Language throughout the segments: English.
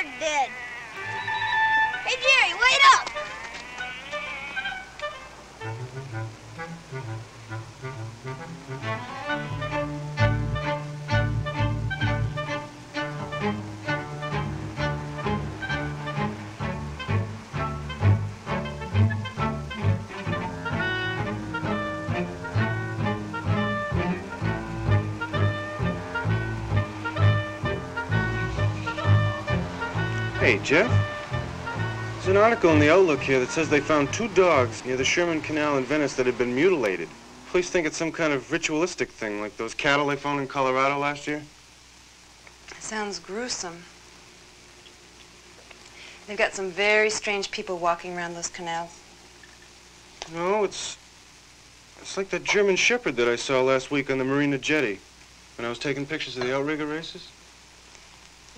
They're dead. Hey, Jerry, wait up! Hey, Jeff. There's an article in the Outlook here that says they found 2 dogs near the Sherman Canal in Venice that had been mutilated. Police think it's some kind of ritualistic thing, like those cattle they found in Colorado last year. Sounds gruesome. They've got some very strange people walking around those canals. No, it's like that German Shepherd that I saw last week on the Marina Jetty when I was taking pictures of the outrigger races.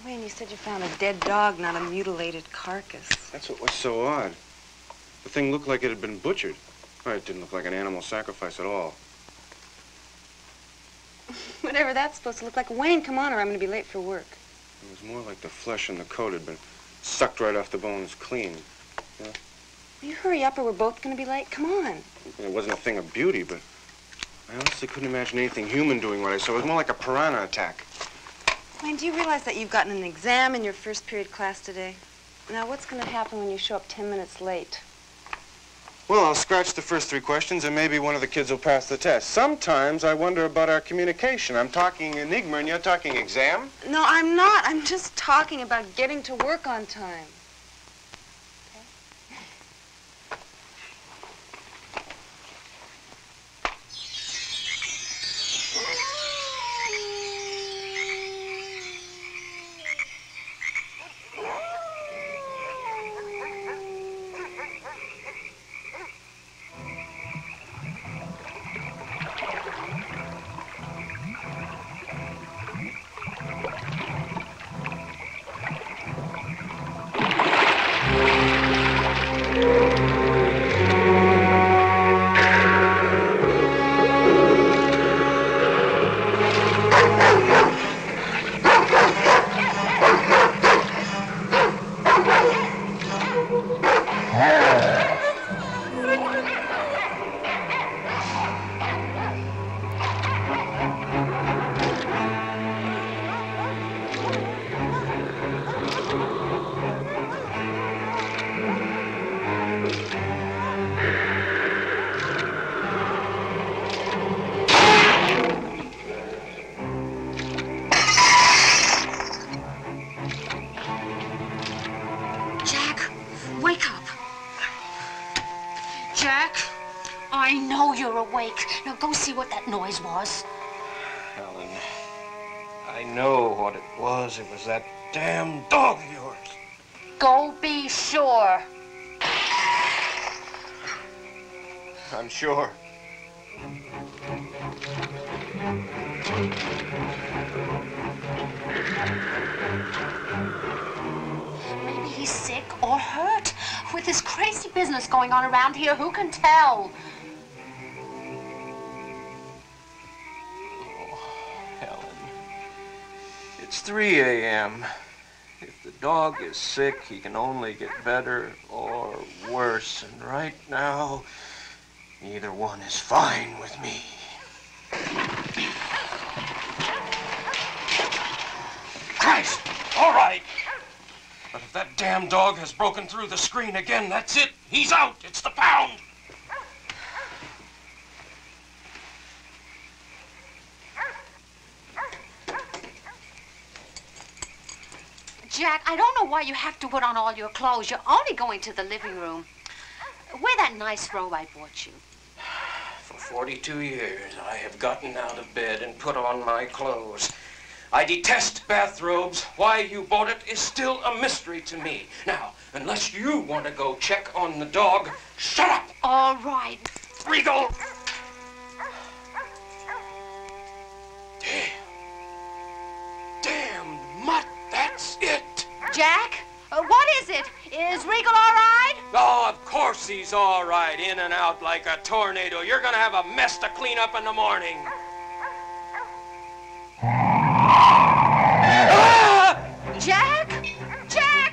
Wayne, you said you found a dead dog, not a mutilated carcass. That's what was so odd. The thing looked like it had been butchered. Well, it didn't look like an animal sacrifice at all. Whatever that's supposed to look like. Wayne, come on or I'm going to be late for work. It was more like the flesh and the coat had been sucked right off the bones clean. Yeah. Will you hurry up or we're both going to be late? Come on. It wasn't a thing of beauty, but I honestly couldn't imagine anything human doing what I saw. It was more like a piranha attack. Wayne, do you realize that you've gotten an exam in your first period class today? Now, what's going to happen when you show up 10 minutes late? Well, I'll scratch the first 3 questions and maybe one of the kids will pass the test. Sometimes I wonder about our communication. I'm talking enigma and you're talking exam? No, I'm not. I'm just talking about getting to work on time. Now go see what that noise was. Helen, I know what it was. It was that damn dog of yours. Go be sure. I'm sure. Maybe he's sick or hurt. With this crazy business going on around here, who can tell? It's 3 a.m. If the dog is sick, he can only get better or worse. And right now, neither one is fine with me. Christ! All right. But if that damn dog has broken through the screen again, that's it. He's out. It's the pound. Jack, I don't know why you have to put on all your clothes. You're only going to the living room. Wear that nice robe I bought you. For 42 years, I have gotten out of bed and put on my clothes. I detest bathrobes. Why you bought it is still a mystery to me. Now, unless you want to go check on the dog, shut up! All right. Regal! Damn mutt, that's it! Jack, what is it? Is Regal all right? Oh, of course he's all right. In and out like a tornado. You're gonna have a mess to clean up in the morning. Jack? Jack!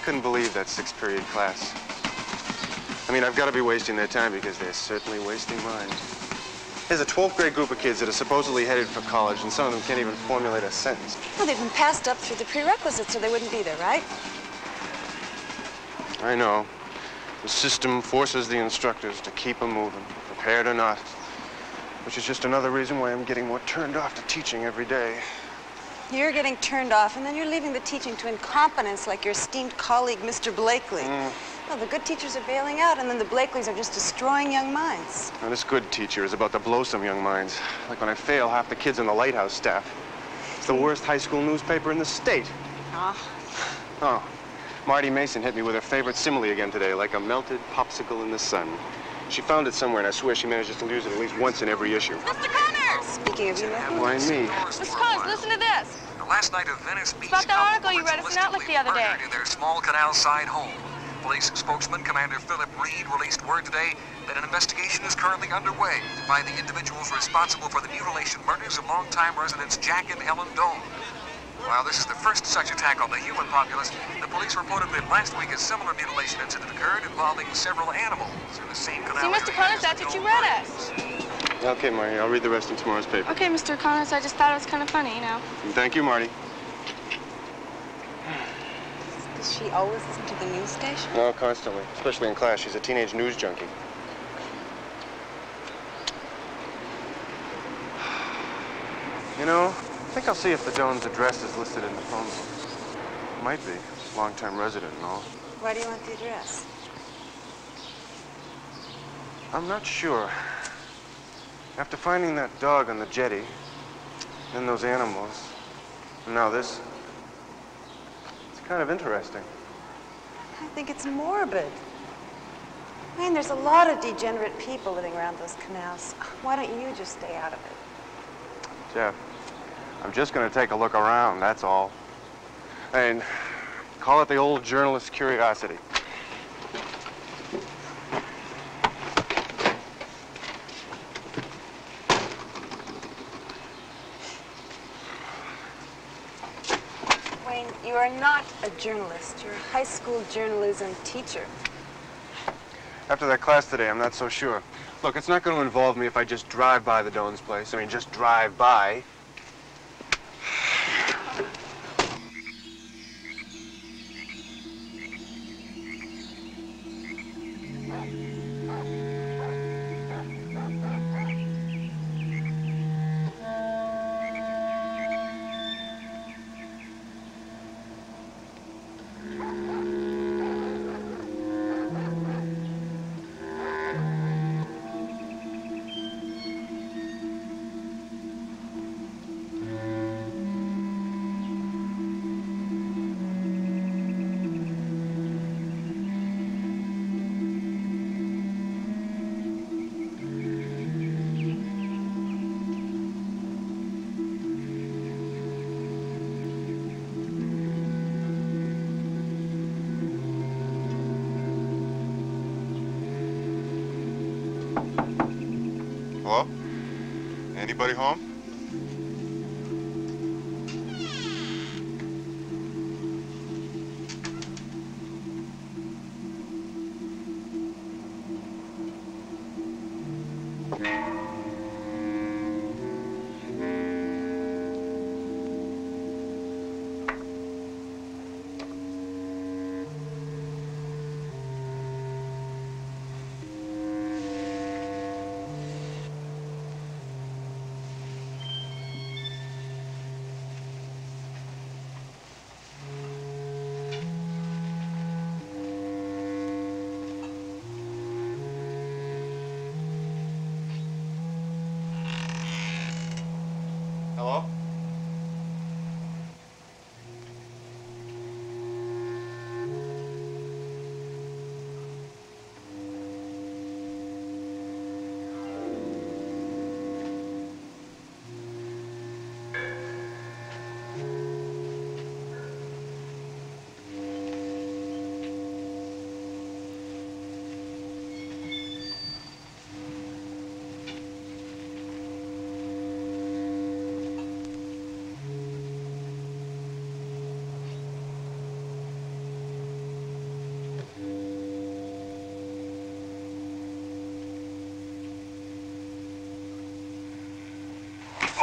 couldn't believe that sixth period class. I mean, I've got to be wasting their time because they're certainly wasting mine. There's a 12th grade group of kids that are supposedly headed for college, and some of them can't even formulate a sentence. Well, they've been passed up through the prerequisites, or they wouldn't be there, right? I know. The system forces the instructors to keep them moving, prepared or not, which is just another reason why I'm getting more turned off to teaching every day. You're getting turned off, and then you're leaving the teaching to incompetence like your esteemed colleague, Mr. Blakely. Well, the good teachers are bailing out, and then the Blakeleys are just destroying young minds. Now, this good teacher is about to blow some young minds. Like when I fail half the kids on the Lighthouse staff. It's the worst high school newspaper in the state. Oh, Marty Mason hit me with her favorite simile again today, like a melted popsicle in the sun. She found it somewhere, and I swear she manages to use it at least once in every issue. Mr. Connors! Speaking of you, Why me? Mr. Connors, listen to this. The last night of Venice Beach. It's about that article you read us in Outlook the other day. In their small canal side home. Police spokesman Commander Philip Reed released word today that an investigation is currently underway to find the individuals responsible for the mutilation murders of longtime residents Jack and Ellen Doan. While this is the first such attack on the human populace, the police reported that last week a similar mutilation incident occurred involving several animals in the same canal. See, Mr. Connors, that's what you read us. Okay, Marty, I'll read the rest in tomorrow's paper. Okay, Mr. Connors, I just thought it was kind of funny, you know. Thank you, Marty. Does she always listen to the news station? No, constantly, especially in class. She's a teenage news junkie. You know, I think I'll see if the Doan's address is listed in the phone book. Might be. Long-time resident and all. Why do you want the address? I'm not sure. After finding that dog on the jetty, then those animals, and now this, it's kind of interesting. I think it's morbid. I mean, there's a lot of degenerate people living around those canals. Why don't you just stay out of it? Jeff, I'm just going to take a look around, that's all. And call it the old journalist's curiosity. Wayne, you are not a journalist. You're a high school journalism teacher. After that class today, I'm not so sure. Look, it's not going to involve me if I just drive by the Doan's place. I mean, just drive by. Hello? Anybody home?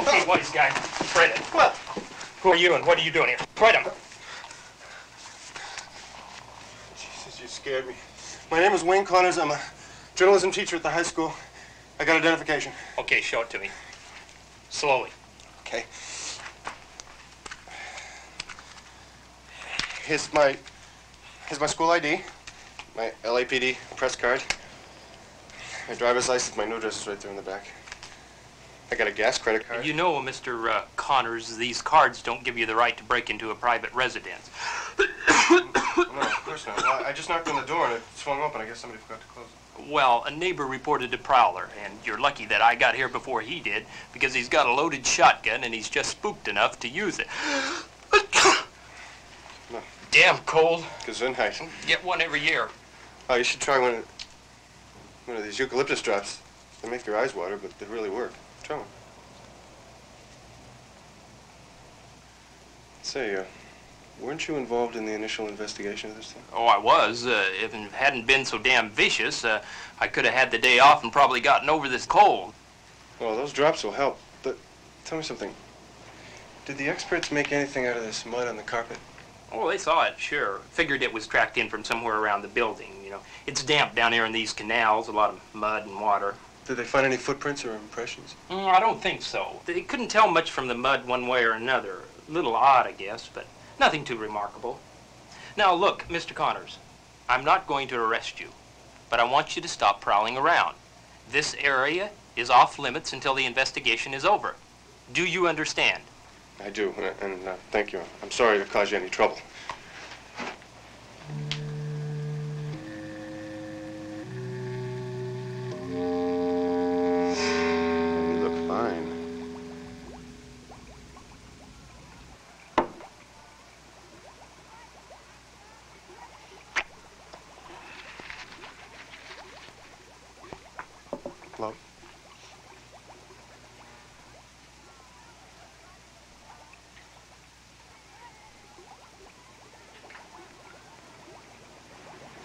Okay, wise guy. Fred. What? Who are you and what are you doing here? Fred him. Jesus, you scared me. My name is Wayne Connors. I'm a journalism teacher at the high school. I got identification. Okay, show it to me. Slowly. Okay. Here's my school ID, my LAPD press card, my driver's license, my new address is right there in the back. I got a gas credit card. You know, Mr. Connors, these cards don't give you the right to break into a private residence. No, of course not. Well, I just knocked on the door and it swung open. I guess somebody forgot to close it. Well, a neighbor reported a prowler, and you're lucky that I got here before he did, because he's got a loaded shotgun and he's just spooked enough to use it. No. Damn cold. Gesundheit. Get one every year. Oh, you should try one of these eucalyptus drops. They make your eyes water, but they really work. Try one. Say, weren't you involved in the initial investigation of this thing? Oh, I was. If it hadn't been so damn vicious, I could have had the day off and probably gotten over this cold. Well, those drops will help. But tell me something. Did the experts make anything out of this mud on the carpet? Oh, they saw it, sure. Figured it was tracked in from somewhere around the building, you know. It's damp down here in these canals, a lot of mud and water. Did they find any footprints or impressions? I don't think so. They couldn't tell much from the mud one way or another. A little odd, I guess, but nothing too remarkable. Now, look, Mr. Connors, I'm not going to arrest you, but I want you to stop prowling around. This area is off limits until the investigation is over. Do you understand? I do, and thank you. I'm sorry to cause you any trouble. You look fine. Hello?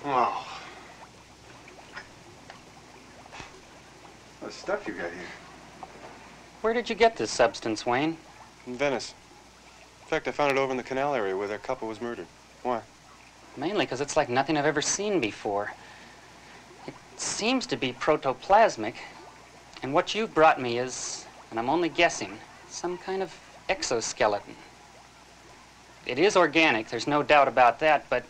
Oh. What stuff you got here? Where did you get this substance, Wayne? In Venice. In fact, I found it over in the canal area where their couple was murdered. Why? Mainly because it's like nothing I've ever seen before. It seems to be protoplasmic, and what you've brought me is, and I'm only guessing, some kind of exoskeleton. It is organic, there's no doubt about that, but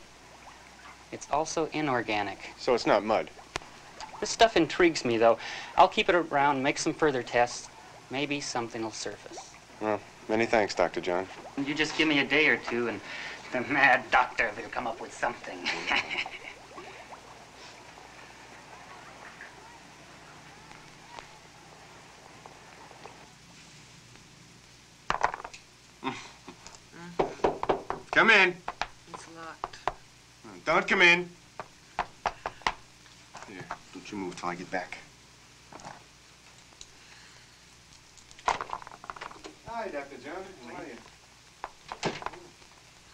it's also inorganic. So it's not mud? This stuff intrigues me, though. I'll keep it around, make some further tests. Maybe something will surface. Well, many thanks, Dr. John. You just give me a day or two, and the mad doctor will come up with something. Come in. It's locked. Don't come in. Here, don't you move till I get back. Hi, Dr. John. How are you?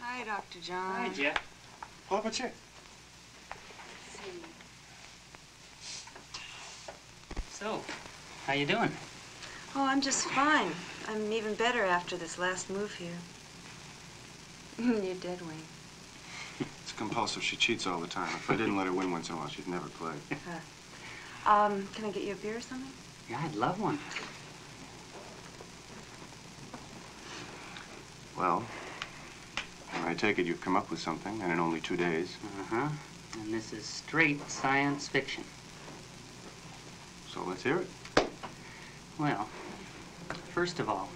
Hi, Dr. John. Hi, Jeff. Pull up a chair. So, how you doing? Oh, I'm just fine. I'm even better after this last move here. You're dead, Wayne. It's compulsive. She cheats all the time. If I didn't let her win once in a while, she'd never play. Can I get you a beer or something? Yeah, I'd love one. Well, I take it you've come up with something, and in only 2 days. Uh-huh. And this is straight science fiction. So let's hear it. Well, first of all,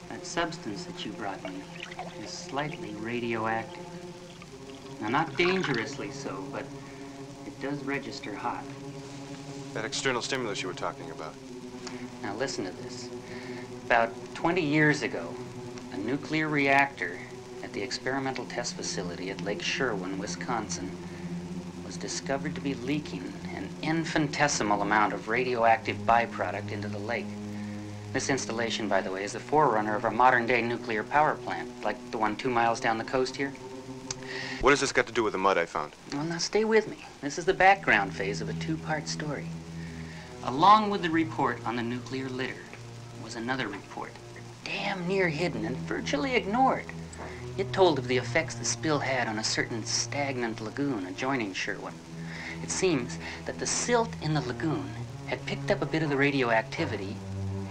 that substance that you brought me is slightly radioactive. Now, not dangerously so, but it does register hot. That external stimulus you were talking about. Now, listen to this. About 20 years ago, a nuclear reactor at the experimental test facility at Lake Sherwin, Wisconsin, was discovered to be leaking an infinitesimal amount of radioactive byproduct into the lake. This installation, by the way, is the forerunner of our modern-day nuclear power plant, like the one 2 miles down the coast here. What has this got to do with the mud I found? Well, now stay with me. This is the background phase of a 2-part story. Along with the report on the nuclear litter was was another report, damn near hidden and virtually ignored. It told of the effects the spill had on a certain stagnant lagoon adjoining Sherwin. It seems that the silt in the lagoon had picked up a bit of the radioactivity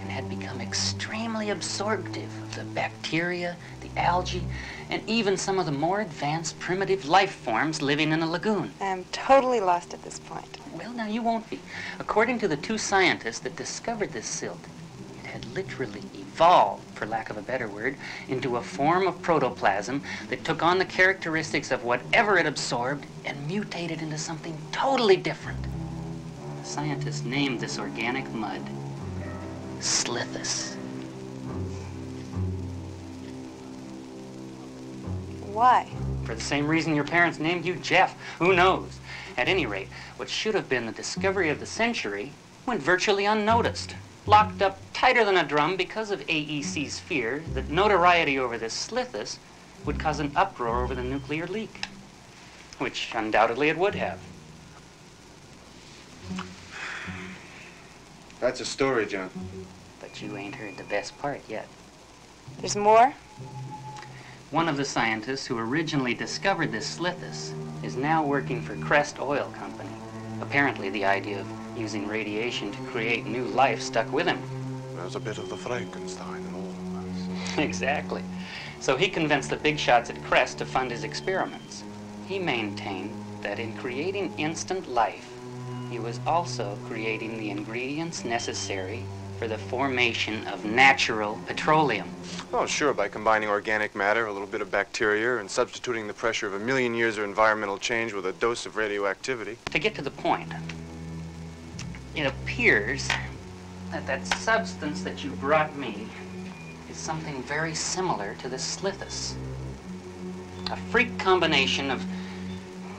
and had become extremely absorptive of the bacteria, the algae, and even some of the more advanced primitive life forms living in the lagoon. I'm totally lost at this point. Well, now you won't be. According to the two scientists that discovered this silt, it had literally evolved, for lack of a better word, into a form of protoplasm that took on the characteristics of whatever it absorbed and mutated into something totally different. The scientists named this organic mud Slithis. Why? For the same reason your parents named you Jeff. Who knows? At any rate, what should have been the discovery of the century went virtually unnoticed. Locked up tighter than a drum because of AEC's fear that notoriety over this Slithis would cause an uproar over the nuclear leak. Which undoubtedly it would have. That's a story, John. But you ain't heard the best part yet. There's more? One of the scientists who originally discovered this Slithis is now working for Crest Oil Company. Apparently the idea of using radiation to create new life stuck with him. There's a bit of the Frankenstein in all of us. Exactly. So he convinced the big shots at Crest to fund his experiments. He maintained that in creating instant life, he was also creating the ingredients necessary for the formation of natural petroleum. Oh, sure, by combining organic matter, a little bit of bacteria, and substituting the pressure of a million years of environmental change with a dose of radioactivity. To get to the point, it appears that that substance that you brought me is something very similar to the Slithis. A freak combination of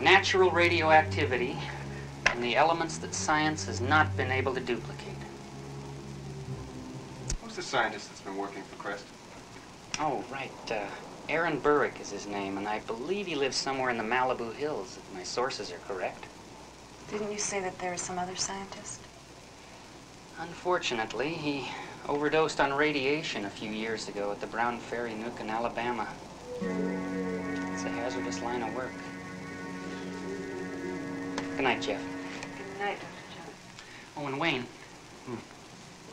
natural radioactivity and the elements that science has not been able to duplicate. Who's the scientist that's been working for Crest? Oh, right. Aaron Burrick is his name, and I believe he lives somewhere in the Malibu Hills, if my sources are correct. Didn't you say that there was some other scientist? Unfortunately, he overdosed on radiation a few years ago at the Brown Ferry Nuke in Alabama. It's a hazardous line of work. Good night, Jeff. Good night, Dr. John. Oh, and Wayne,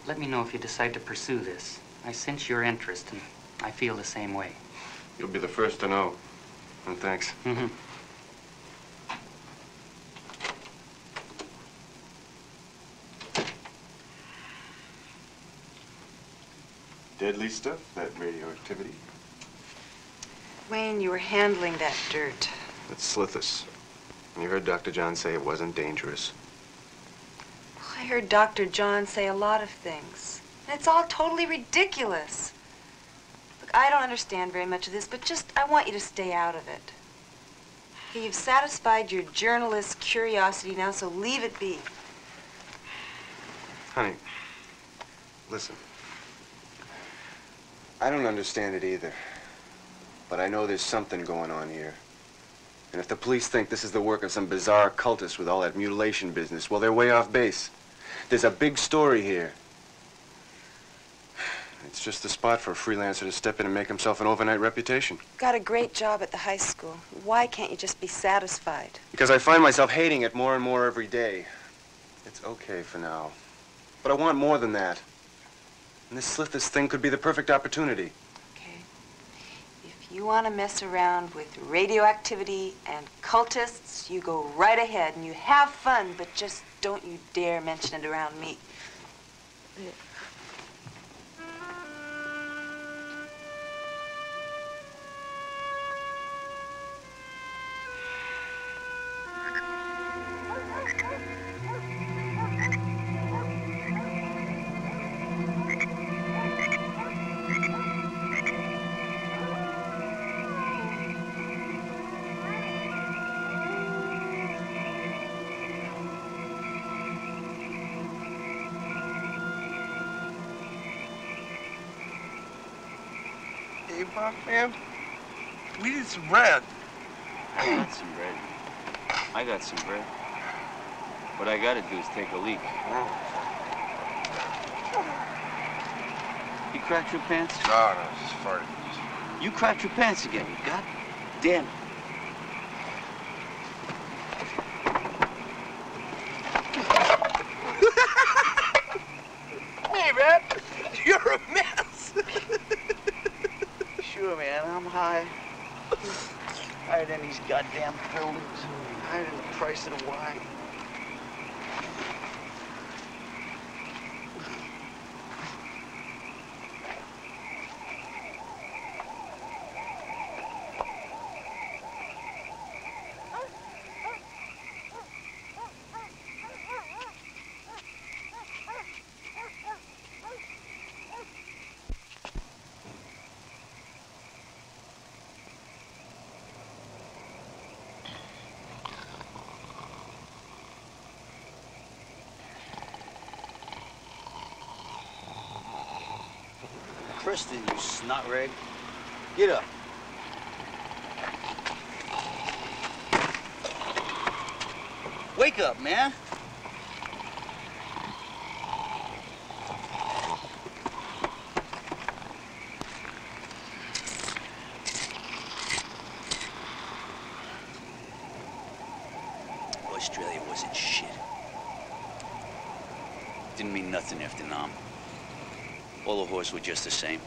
let me know if you decide to pursue this. I sense your interest, and I feel the same way. You'll be the first to know. And thanks. Mm-hmm. Deadly stuff, that radioactivity. Wayne, you were handling that dirt. It's Slithis. And you heard Dr. John say it wasn't dangerous. I heard Dr. John say a lot of things. And it's all totally ridiculous. Look, I don't understand very much of this, but just, I want you to stay out of it. Okay, you've satisfied your journalist's curiosity now, so leave it be. Honey, listen. I don't understand it either. But I know there's something going on here. And if the police think this is the work of some bizarre cultist with all that mutilation business, well, they're way off base. There's a big story here. It's just the spot for a freelancer to step in and make himself an overnight reputation. Got a great job at the high school. Why can't you just be satisfied? Because I find myself hating it more and more every day. It's okay for now. But I want more than that. And this Slithis thing could be the perfect opportunity. Okay. If you want to mess around with radioactivity and cultists, you go right ahead and you have fun, but just don't you dare mention it around me. Hey, Bob, man, we need some bread. I got some bread. I got some bread. What I gotta do is take a leak. You cracked your pants? No, just farted. You cracked your pants again. God damn it. Hey, man, you're a mess. Sure, man, I'm high. Higher than these goddamn buildings. Higher than the price of the wine. Kristen, you snot rag. Get up. Wake up, man. Australia wasn't shit. Didn't mean nothing after Nam. All the whores were just the same.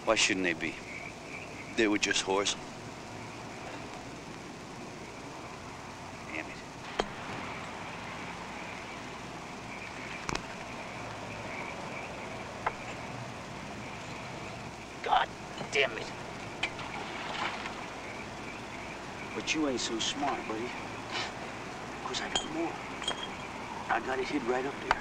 Why shouldn't they be? They were just whores. Damn it. God damn it. But you ain't so smart, buddy. 'Cause I got more. I got it hid right up there.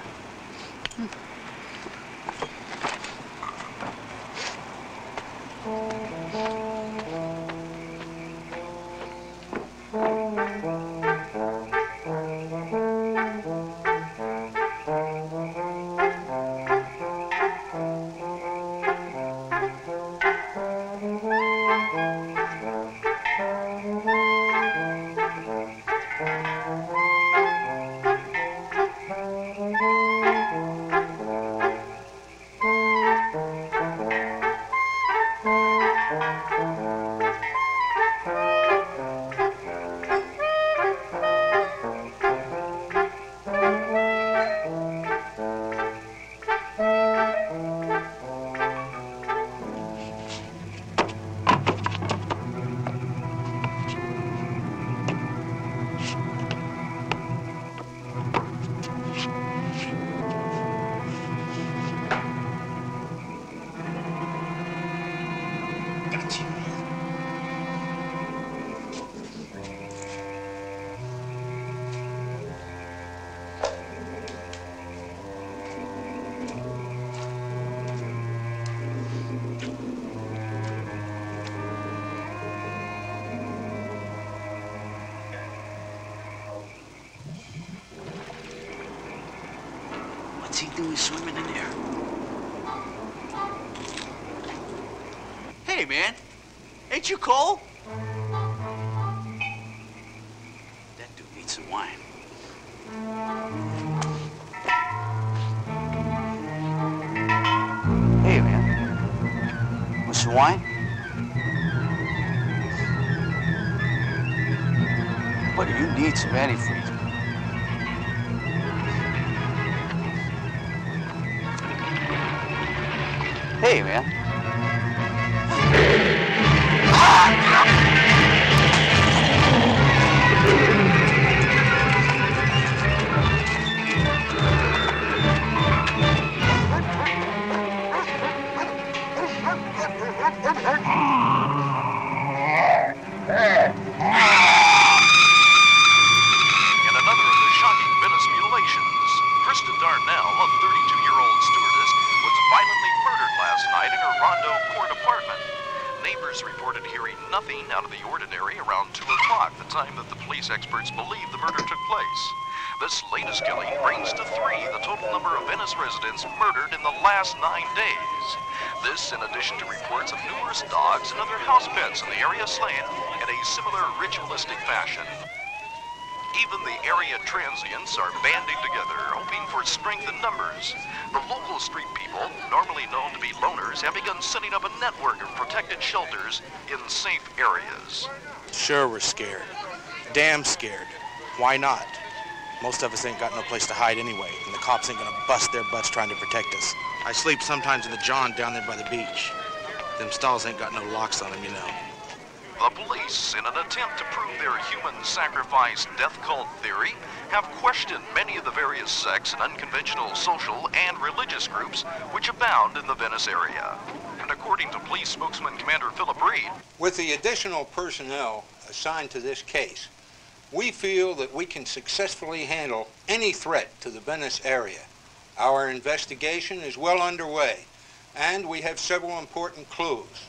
What's he doing swimming in there? Hey, man. Ain't you cold? That dude needs some wine. Hey, man. Want some wine? Buddy, you need some antifreeze. Hey, man. In another of the shocking Venice mutilations, Kristen Darnell, a 32-year-old stewardess, was violently murdered last night in her Rondo Court apartment. Neighbors reported hearing nothing out of the ordinary around 2 o'clock, the time that the police experts believe the murder took place. This latest killing brings to 3 the total number of Venice residents murdered in the last 9 days. This in addition to reports of numerous dogs and other house pets in the area slain in a similar ritualistic fashion. Even the area transients are banding together, hoping for for strength in numbers. The local street people, normally known to be loners, have begun setting up a network of protected shelters in safe areas. Sure, we're scared. Damn scared. Why not? Most of us ain't got no place to hide anyway, and the cops ain't gonna bust their butts trying to protect us. I sleep sometimes in the John down there by the beach. Them stalls ain't got no locks on them, you know. The police, in an attempt to prove their human sacrifice death cult theory, have questioned many of the various sects and unconventional social and religious groups which abound in the Venice area. And according to police spokesman Commander Philip Reed, with the additional personnel assigned to this case, we feel that we can successfully handle any threat to the Venice area. Our investigation is well underway, and we have several important clues.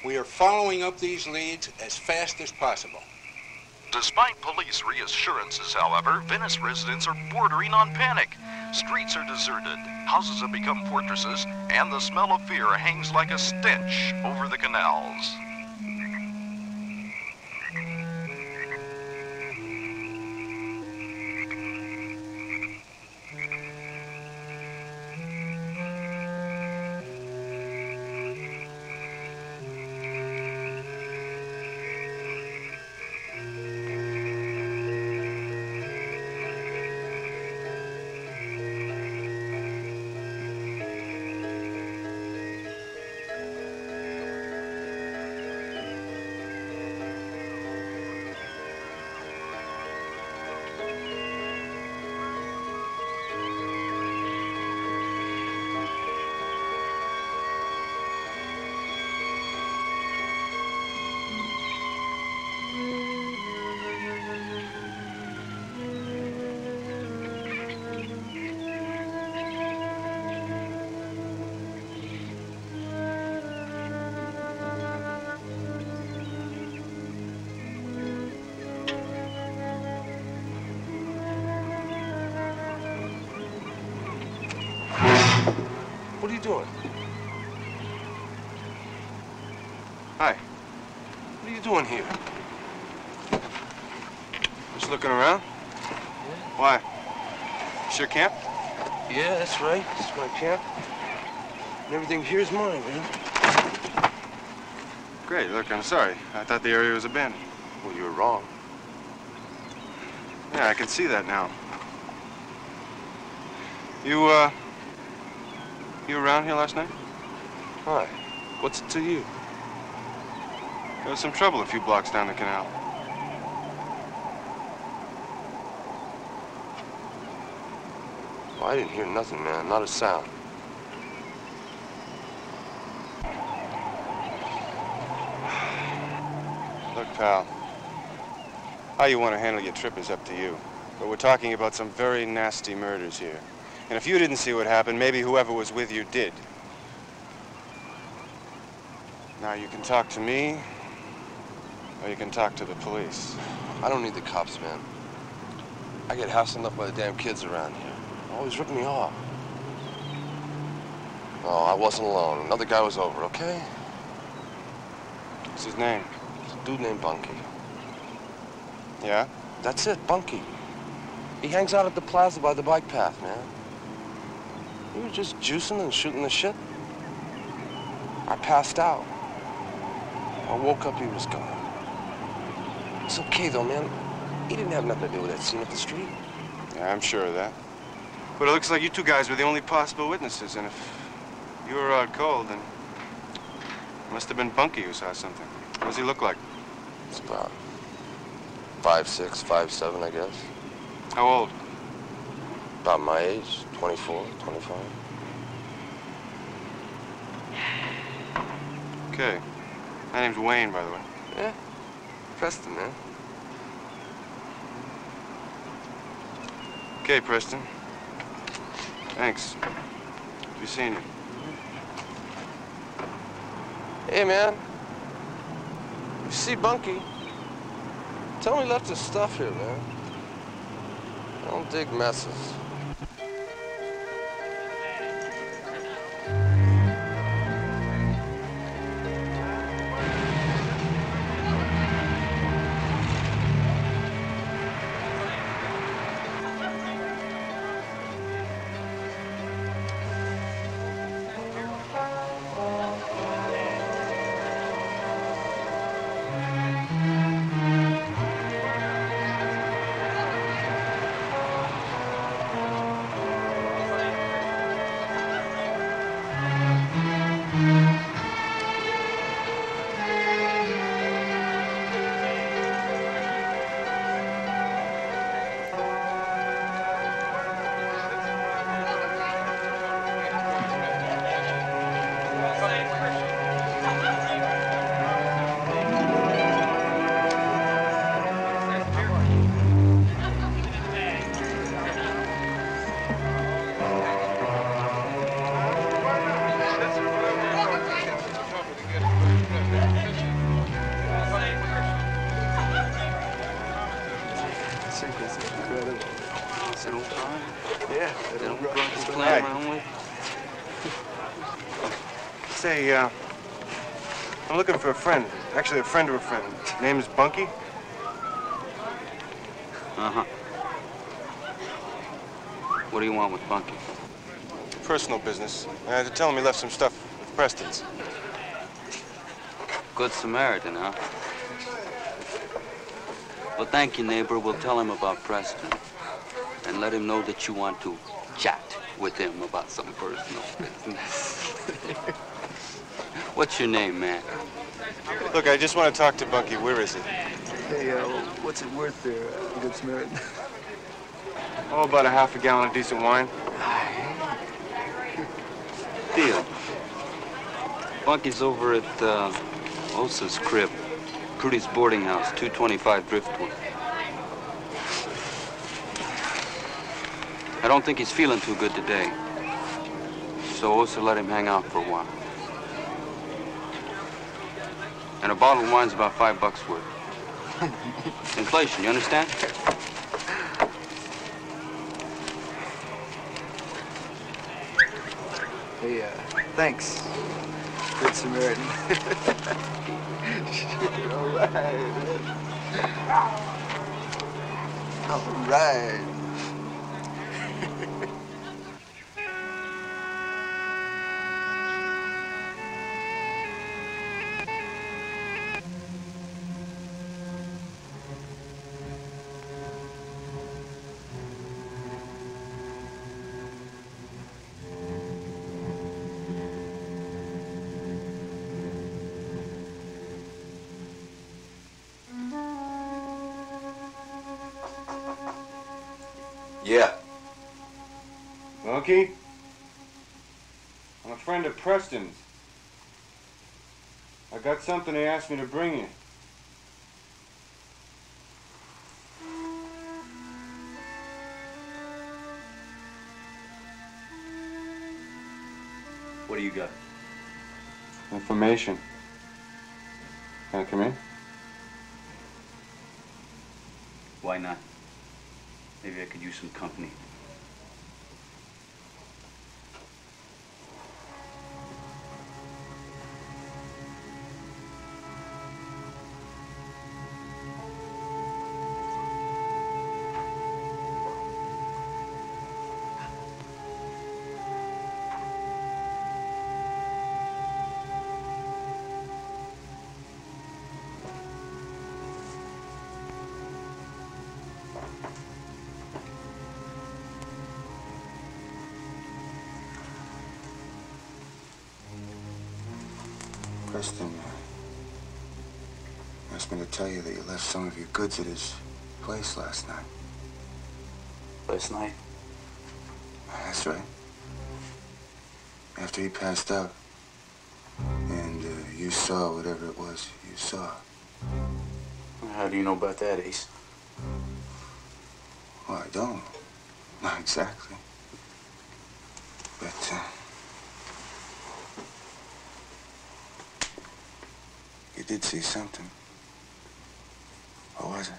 We are following up these leads as fast as possible. Despite police reassurances, however, Venice residents are bordering on panic. Streets are deserted, houses have become fortresses, and the smell of fear hangs like a stench over the canals. What are you doing? Hi. What are you doing here? Just looking around? Why? It's your camp? Yeah, that's right. This is my camp. And everything here's mine, man. Great, look, I'm sorry. I thought the area was abandoned. Well, you were wrong. Yeah, I can see that now. You were around here last night? Hi. What's it to you? There was some trouble a few blocks down the canal. Well, I didn't hear nothing, man. Not a sound. Look, pal. How you want to handle your trip is up to you. But we're talking about some very nasty murders here. And if you didn't see what happened, maybe whoever was with you did. Now, you can talk to me, or you can talk to the police. I don't need the cops, man. I get hassled enough by the damn kids around here. They always rip me off. Oh, I wasn't alone. Another guy was over, okay? What's his name? It's a dude named Bunky. Yeah? That's it, Bunky. He hangs out at the plaza by the bike path, man. He was just juicing and shooting the shit. I passed out. I woke up, he was gone. It's okay, though, man. He didn't have nothing to do with that scene up the street. Yeah, I'm sure of that. But it looks like you two guys were the only possible witnesses, and if you were out cold, then it must have been Bunky who saw something. What does he look like? It's about 5'6", 5'7", I guess. How old? About my age, 24, 25. Okay. My name's Wayne, by the way. Yeah, Preston, man. Okay, Preston. Thanks. Good to be seeing you. Hey, man. You see Bunky? Tell him he left his stuff here, man. I don't dig messes. Little drunk is playing around with. Say, I'm looking for a friend. Actually, a friend of a friend. Name's Bunky. Uh-huh. What do you want with Bunky? Personal business. I had to tell him he left some stuff with Preston's. Good Samaritan, huh? Well, thank you, neighbor. We'll tell him about Preston. And let him know that you want to chat with him about some personal business. What's your name, man? Look, I just want to talk to Bunky. Where is he? Hey, what's it worth there, Good Samaritan? Oh, about a half a gallon of decent wine. Deal. Bunky's over at Osa's crib. Prudy's boarding house, 225 Driftwood. I don't think he's feeling too good today. So Osa let him hang out for a while. And a bottle of wine's about $5 worth. Inflation, you understand? Hey, thanks, Good Samaritan. All right. All right. Yeah. Bunky? I'm a friend of Preston's. I got something he asked me to bring you. What do you got? Information. Can I come in? Why not? Maybe I could use some company. Preston asked me to tell you that you left some of your goods at his place last night. Last night? That's right. After he passed out. And you saw whatever it was you saw. How do you know about that, Ace? Well, I don't. Not exactly. But, you did see something. What was it?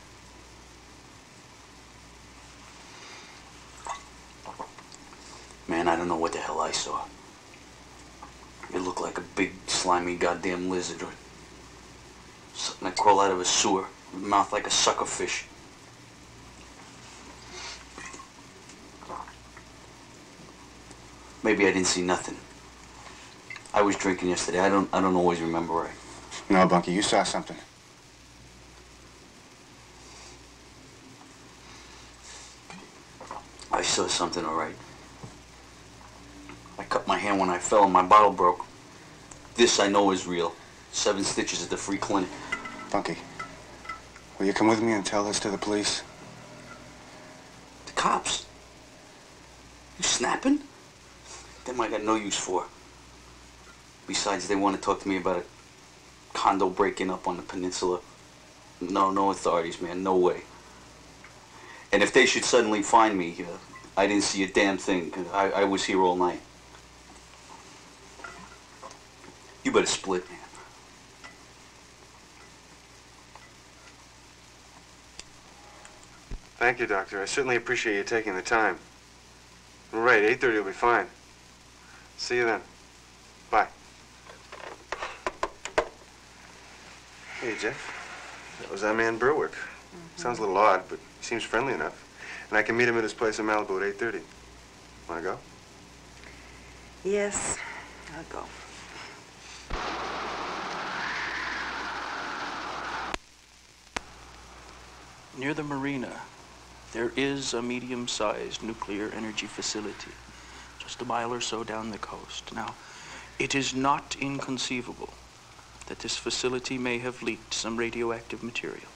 Man, I don't know what the hell I saw. It looked like a big, slimy goddamn lizard or something that crawled out of a sewer, with a mouth like a sucker fish. Maybe I didn't see nothing. I was drinking yesterday. I don't always remember right. No, Bunky, you saw something. I saw something, all right. I cut my hand when I fell and my bottle broke. This I know is real. 7 stitches at the free clinic. Bunky, will you come with me and tell this to the police? The cops? You snapping? Them I got no use for. Besides, they want to talk to me about a condo breaking up on the peninsula. No authorities, man, no way. And if they should suddenly find me, I didn't see a damn thing. I was here all night. You better split, man. Thank you, Doctor. I certainly appreciate you taking the time. Right, 8:30 will be fine. See you then. Bye. Hey, Jeff. That was that man Berwick. Sounds a little odd, but he seems friendly enough. And I can meet him at his place in Malibu at 8:30. Wanna go? Yes, I'll go. Near the marina, there is a medium-sized nuclear energy facility, just a mile or so down the coast. Now, it is not inconceivable that this facility may have leaked some radioactive material.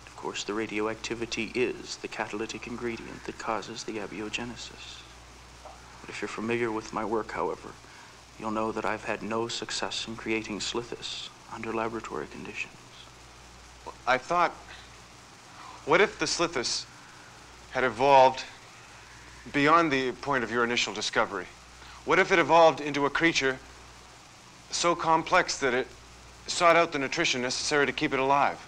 Of course, the radioactivity is the catalytic ingredient that causes the abiogenesis. But if you're familiar with my work, however, you'll know that I've had no success in creating Slithis under laboratory conditions. Well, I thought, what if the Slithis had evolved beyond the point of your initial discovery? What if it evolved into a creature so complex that it sought out the nutrition necessary to keep it alive?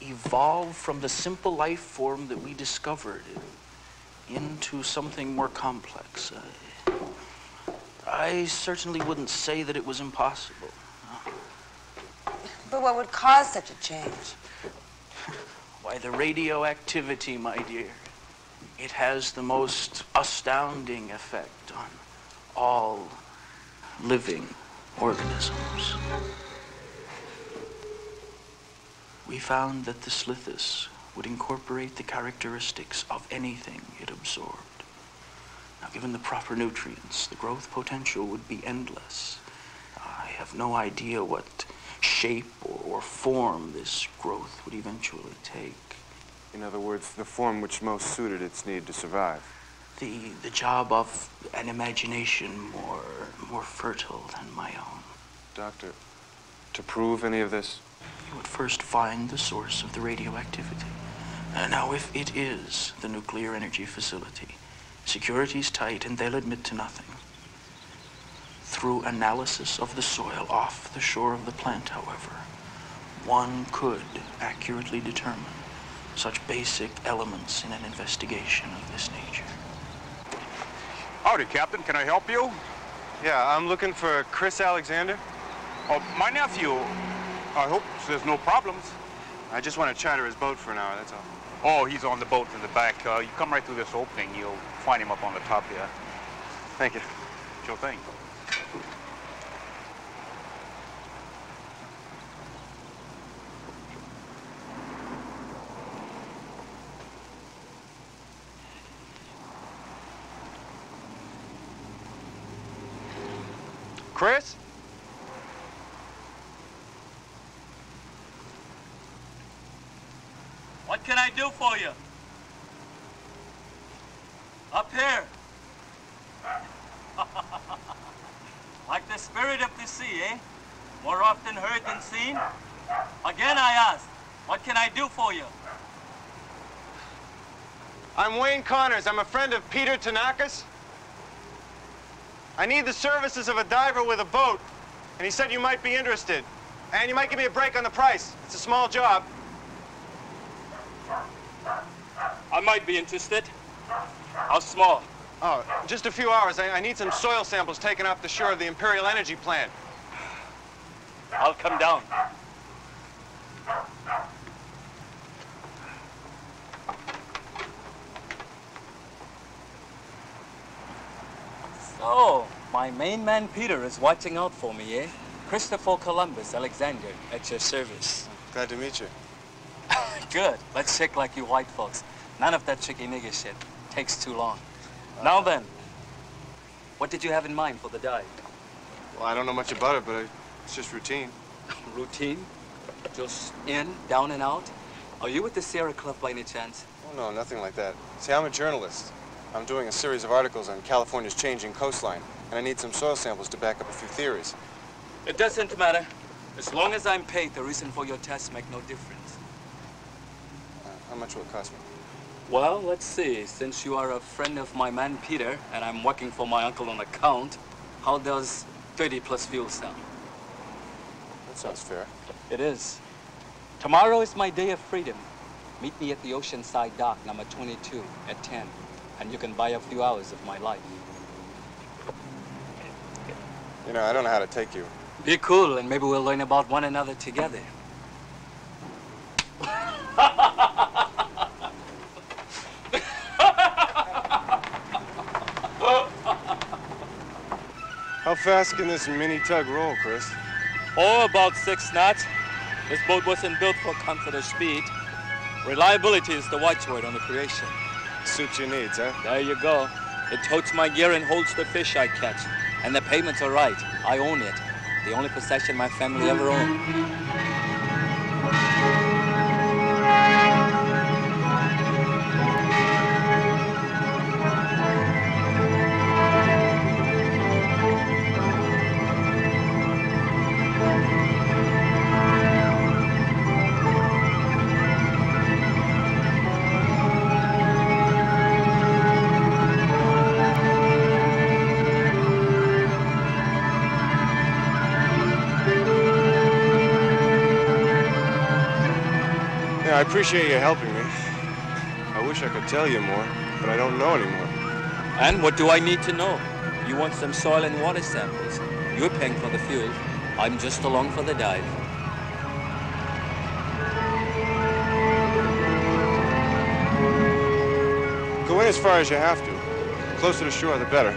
Evolve from the simple life form that we discovered into something more complex. I certainly wouldn't say that it was impossible. But what would cause such a change? Why, the radioactivity, my dear. It has the most astounding effect on all living organisms. We found that the Slithis would incorporate the characteristics of anything it absorbed. Now, given the proper nutrients, the growth potential would be endless. I have no idea what shape or form this growth would eventually take. In other words, the form which most suited its need to survive. The job of an imagination more fertile than my own. Doctor, to prove any of this? You would first find the source of the radioactivity. Now, if it is the nuclear energy facility, security's tight and they'll admit to nothing. Through analysis of the soil off the shore of the plant, however, one could accurately determine such basic elements in an investigation of this nature. Howdy, Captain. Can I help you? Yeah, I'm looking for Chris Alexander. Oh, my nephew. I hope there's no problems. I just want to charter his boat for an hour, that's all. Oh, he's on the boat in the back. You come right through this opening. You'll find him up on the top there. Thank you. Sure thing. Chris? What can I do for you? Up here. Like the spirit of the sea, eh? More often heard than seen? Again, I ask, what can I do for you? I'm Wayne Connors. I'm a friend of Peter Tanaka's. I need the services of a diver with a boat, and he said you might be interested. And you might give me a break on the price. It's a small job. I might be interested. How small? Oh, just a few hours. I need some soil samples taken off the shore of the Imperial Energy plant. I'll come down. So, my main man Peter is watching out for me, eh? Christopher Columbus Alexander, at your service. Glad to meet you. Good. Let's check like you white folks. None of that tricky nigger shit. Takes too long. Now then, what did you have in mind for the dive? Well, I don't know much about it, but it's just routine. Routine? Just in, down and out? Are you with the Sierra Club by any chance? Oh, no, nothing like that. See, I'm a journalist. I'm doing a series of articles on California's changing coastline, and I need some soil samples to back up a few theories. It doesn't matter. As long as I'm paid, the reason for your tests make no difference. How much will it cost me? Well, let's see. Since you are a friend of my man Peter, and I'm working for my uncle on account, how does 30 plus fuel sound? That sounds fair. It is. Tomorrow is my day of freedom. Meet me at the Oceanside Dock, number 22, at 10. And you can buy a few hours of my life. You know, I don't know how to take you. Be cool, and maybe we'll learn about one another together. How fast can this mini tug roll, Chris? Oh, about 6 knots. This boat wasn't built for comfort or speed. Reliability is the watchword on the creation. Suits your needs, huh? There you go. It totes my gear and holds the fish I catch. And the payments are right. I own it. The only possession my family ever owned. I appreciate you helping me. I wish I could tell you more, but I don't know anymore. And what do I need to know? You want some soil and water samples. You're paying for the fuel. I'm just along for the dive. Go in as far as you have to. Closer to shore, the better.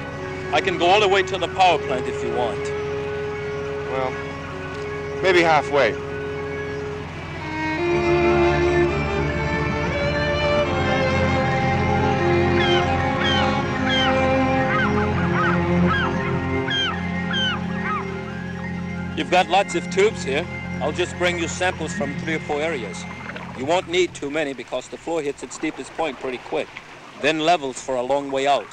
I can go all the way to the power plant if you want. Well, maybe halfway. You've got lots of tubes here. I'll just bring you samples from 3 or 4 areas. You won't need too many because the floor hits its steepest point pretty quick, then levels for a long way out.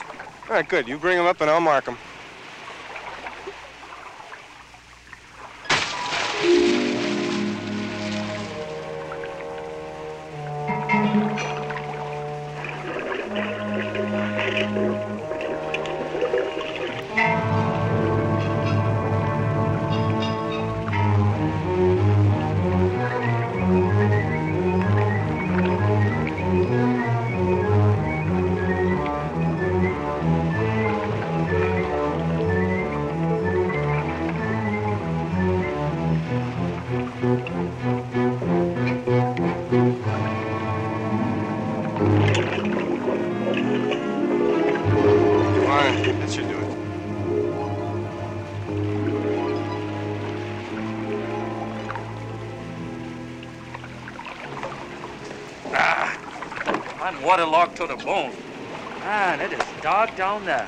All right, good. You bring them up and I'll mark them. That should do it. I'm waterlogged to the bone. Man, it is dark down there.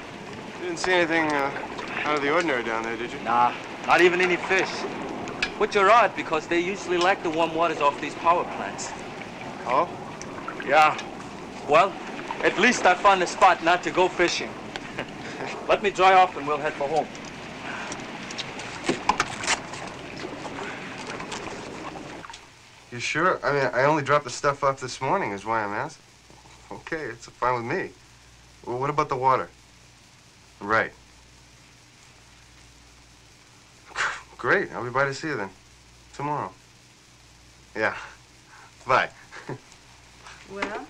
You didn't see anything out of the ordinary down there, did you? Nah, not even any fish. Which are odd because they usually lack the warm waters off these power plants. Oh? Yeah. Well, at least I found a spot not to go fishing. Let me dry off and we'll head for home. You sure? I mean, I only dropped the stuff off this morning is why I'm asking. Okay, it's fine with me. Well, what about the water? Right. Great. I'll be by to see you then. Tomorrow. Yeah. Bye. Well?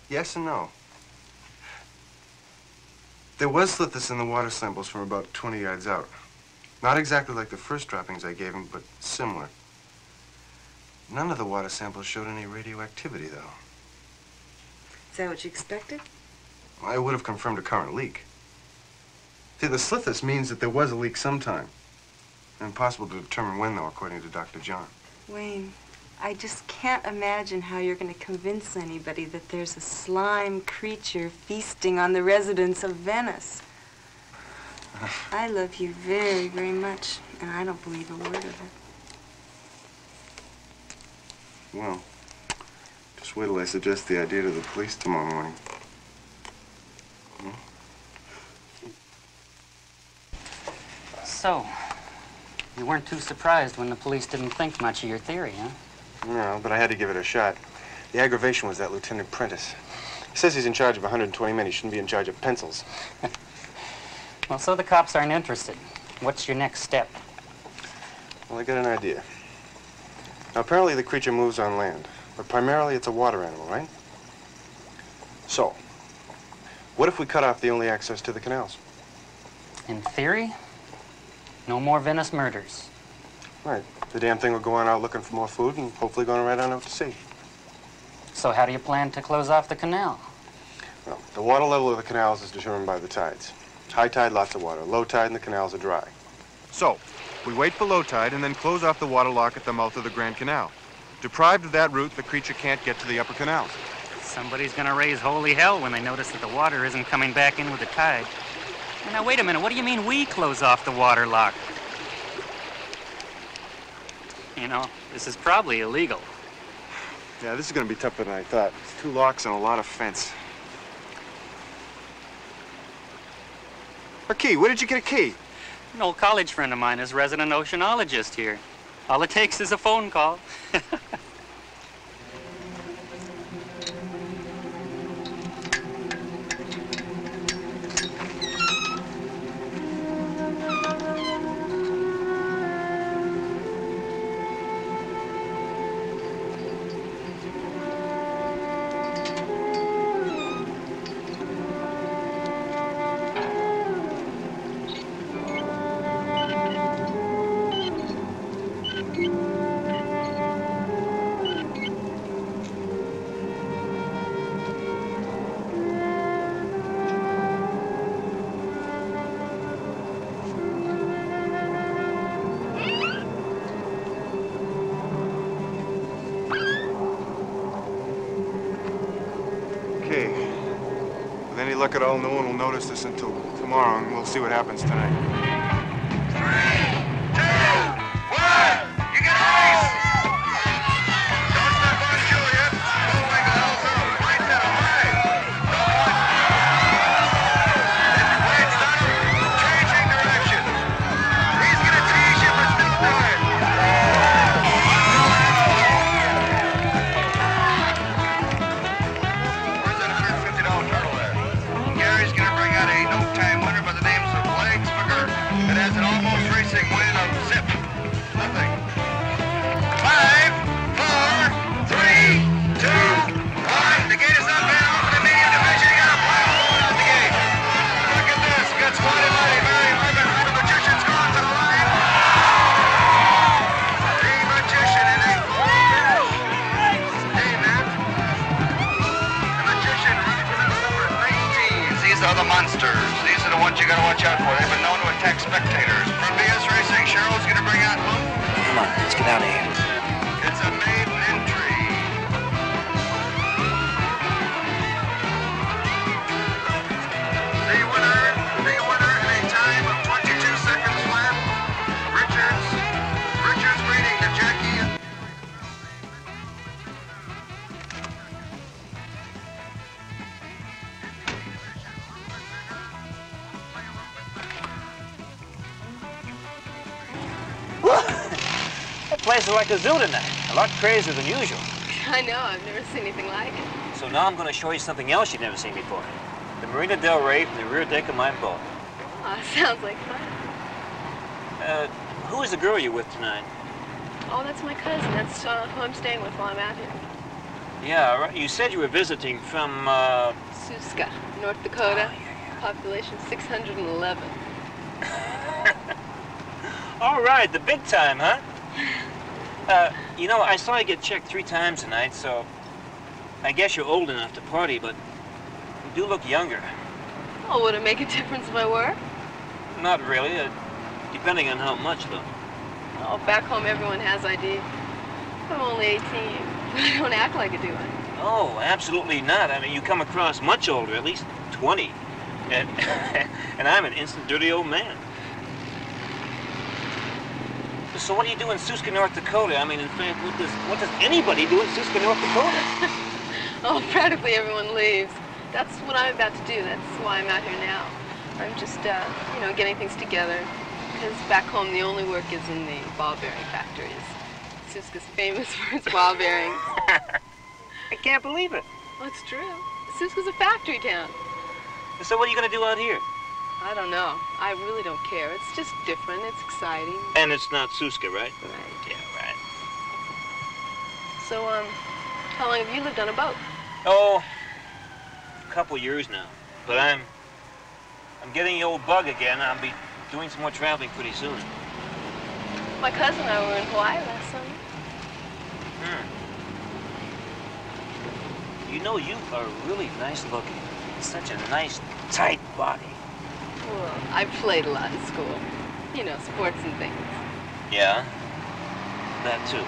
Yes and no. There was Slithis in the water samples from about 20 yards out. Not exactly like the first droppings I gave him, but similar. None of the water samples showed any radioactivity, though. Is that what you expected? I would have confirmed a current leak. See, the Slithis means that there was a leak sometime. Impossible to determine when, though, according to Dr. John. Wayne, I just can't imagine how you're going to convince anybody that there's a slime creature feasting on the residents of Venice. I love you very, very much, and I don't believe a word of it. Well, just wait till I suggest the idea to the police tomorrow morning. So, you weren't too surprised when the police didn't think much of your theory, huh? No, but I had to give it a shot. The aggravation was that Lieutenant Prentice. He says he's in charge of 120 men. He shouldn't be in charge of pencils. Well, so the cops aren't interested. What's your next step? Well, I got an idea. Now, apparently the creature moves on land, but primarily it's a water animal, right? So, what if we cut off the only access to the canals? In theory, no more Venice murders. Right. The damn thing will go on out looking for more food and hopefully going right on out to sea. So how do you plan to close off the canal? Well, the water level of the canals is determined by the tides. High tide, lots of water. Low tide, and the canals are dry. So, we wait for low tide and then close off the water lock at the mouth of the Grand Canal. Deprived of that route, the creature can't get to the upper canals. Somebody's gonna raise holy hell when they notice that the water isn't coming back in with the tide. Now, wait a minute, what do you mean we close off the water lock? You know, this is probably illegal. Yeah, this is going to be tougher than I thought. It's 2 locks and a lot of fence. A key. Where did you get a key? An old college friend of mine is resident oceanologist here. All it takes is a phone call. Luck at all, no one will notice this until tomorrow, and we'll see what happens tonight. 3, 2, 1, you get ice! Don't step on Juliet. Don't wake the hell up. Right there, alive. Don't watch. It's changing direction. He's gonna tease you for this time. Where's that $150 turtle there? Gary's gonna bring out a no-time winner by the name of Legs McGirt. It has an almost racing win of zip. Nothing. 5, 4, 3, 2, 1. The gate is up and off in the medium division. You got a pile going out the gate. Look at this. Got spotted by a very the magician's gone to the line. The magician in a hey, man. The magician represents number 19. These are the monsters. These are the ones you gotta watch out for. They've been known to attack spectators. From BS Racing, Cheryl's gonna bring out who? Come on, let's get out of here. It's a maiden entry. The winner in a time of 22 seconds flat. Richards leading to Jackie. That place is like a zoo tonight. A lot crazier than usual. I know, I've never seen anything like it. So now I'm going to show you something else you've never seen before. The Marina Del Rey from the rear deck of my boat. Oh, sounds like fun. Who is the girl you're with tonight? Oh, that's my cousin. That's who I'm staying with while I'm out here. Yeah, right. You said you were visiting from, Suska, North Dakota. Population 611. All right, the big time, huh? You know, I saw you get checked 3 times tonight, so I guess you're old enough to party, but you do look younger. Oh, would it make a difference if I were? Not really, depending on how much, though. Oh, back home everyone has ID. I'm only 18, but I don't act like it, do I? Oh, absolutely not. I mean, you come across much older, at least 20. And, and I'm an instant dirty old man. So what do you do in Suska, North Dakota? I mean, in fact, what does anybody do in Suska, North Dakota? Oh, practically everyone leaves. That's what I'm about to do. That's why I'm out here now. I'm just, you know, getting things together. Because back home, the only work is in the ball bearing factories. Suska's famous for its ball bearings. I can't believe it. Well, it's true. Suska's a factory town. So what are you going to do out here? I don't know. I really don't care. It's just different. It's exciting. And it's not Suska, right? Right. Yeah, right. So, how long have you lived on a boat? Oh, a couple years now. But I'm getting the old bug again. I'll be doing some more traveling pretty soon. My cousin and I were in Hawaii last summer. You know, you are really nice looking. Such a nice, tight body. Well, I played a lot in school. You know, sports and things. Yeah, that too.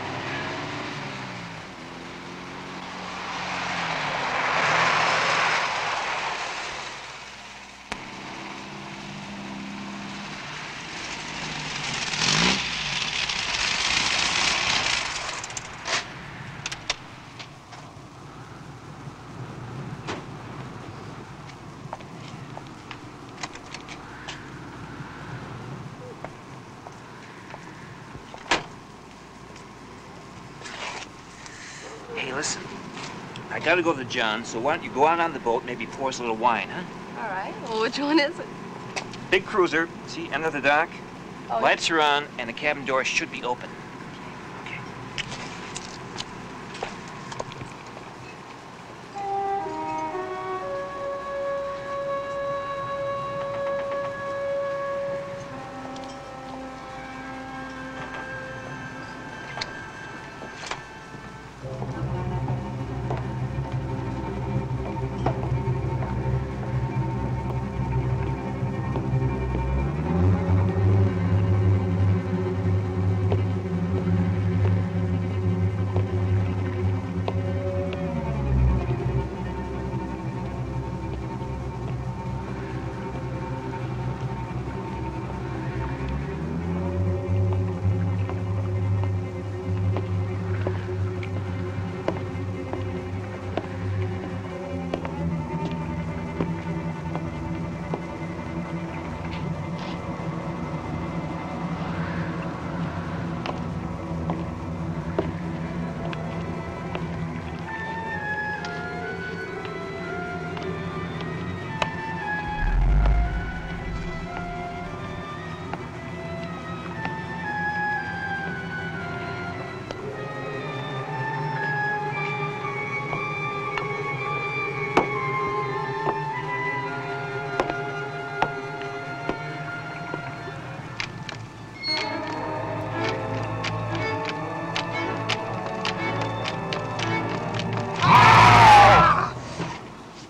Hey, listen. I gotta go to John, so why don't you go out on the boat, maybe pour us a little wine, huh? All right. Well, which one is it? Big cruiser. See, end of the dock. Oh, Lights are on, and the cabin door should be open.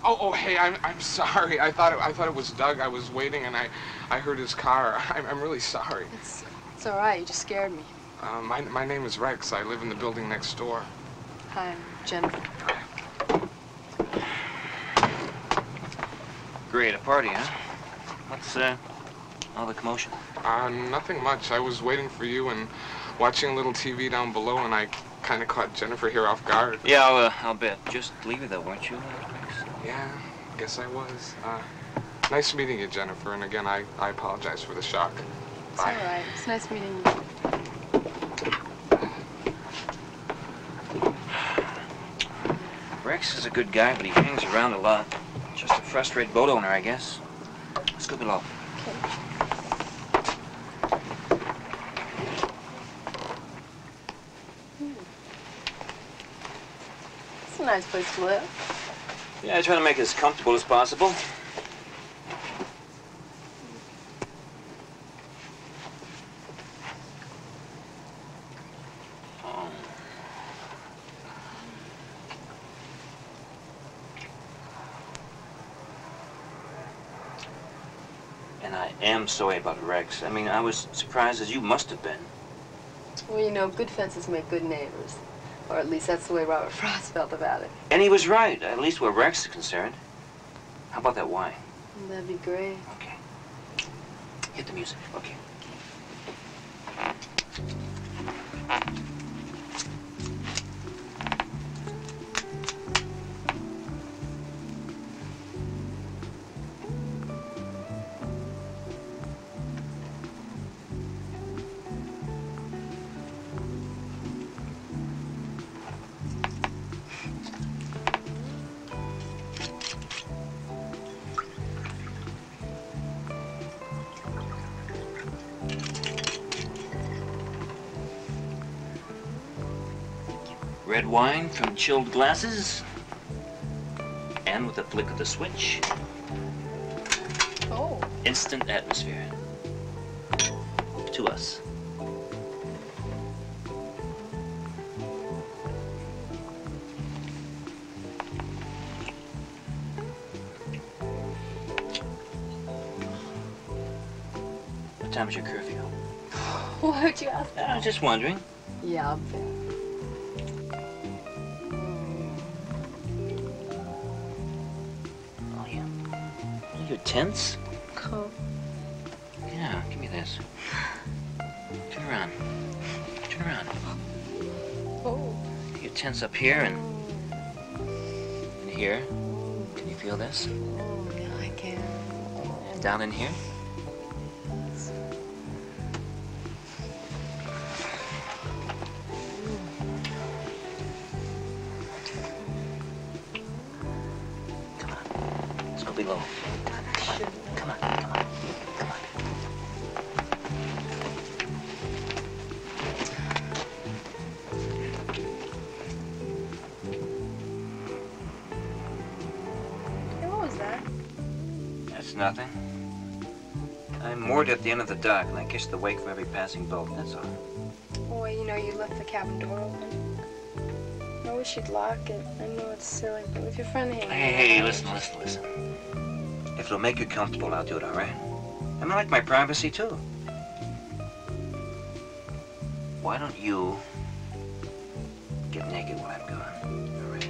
Oh, hey, I'm sorry. I thought it was Doug. I was waiting and I heard his car. I'm really sorry. It's all right. You just scared me. My name is Rex. I live in the building next door. Hi, I'm Jennifer. Great, a party, huh? What's all the commotion? Nothing much. I was waiting for you and watching a little TV down below, and I kind of caught Jennifer here off guard. Yeah, I'll bet. Just leave it though, weren't you, Rex? Yeah, guess I was. Nice meeting you, Jennifer, and again, I apologize for the shock. It's all right. It's nice meeting you. Rex is a good guy, but he hangs around a lot. Just a frustrated boat owner, I guess. Let's go below. Okay. It's a nice place to live. Yeah, I try to make it as comfortable as possible. And I am sorry about Rex. I mean, I was surprised as you must have been. Well, you know, good fences make good neighbors. Or at least that's the way Robert Frost felt about it. And he was right, at least where Rex is concerned. How about that wine? That'd be great. Okay. Hit the music. Okay. Red wine from chilled glasses. And with a flick of the switch, Oh. instant atmosphere. To us. What time is your curfew? Why would you ask that? I was just wondering. Yeah, I'll bet. Oh, yeah. You're tense? Cool. Yeah, give me this. Turn around. Turn around. Oh. You're tense up here and here. Can you feel this? Oh, yeah, I can. And down in here? Below. Come on, come on, come on. Hey, what was that? That's nothing. I'm moored at the end of the dock, and I catch the wake from every passing boat, that's all. Boy, you know you left the cabin door open. I wish you'd lock it. I know it's silly, but with your friend hanging Hey, listen. If it'll make you comfortable, I'll do it, all right? I like my privacy, too. Why don't you get naked while I'm gone, all right?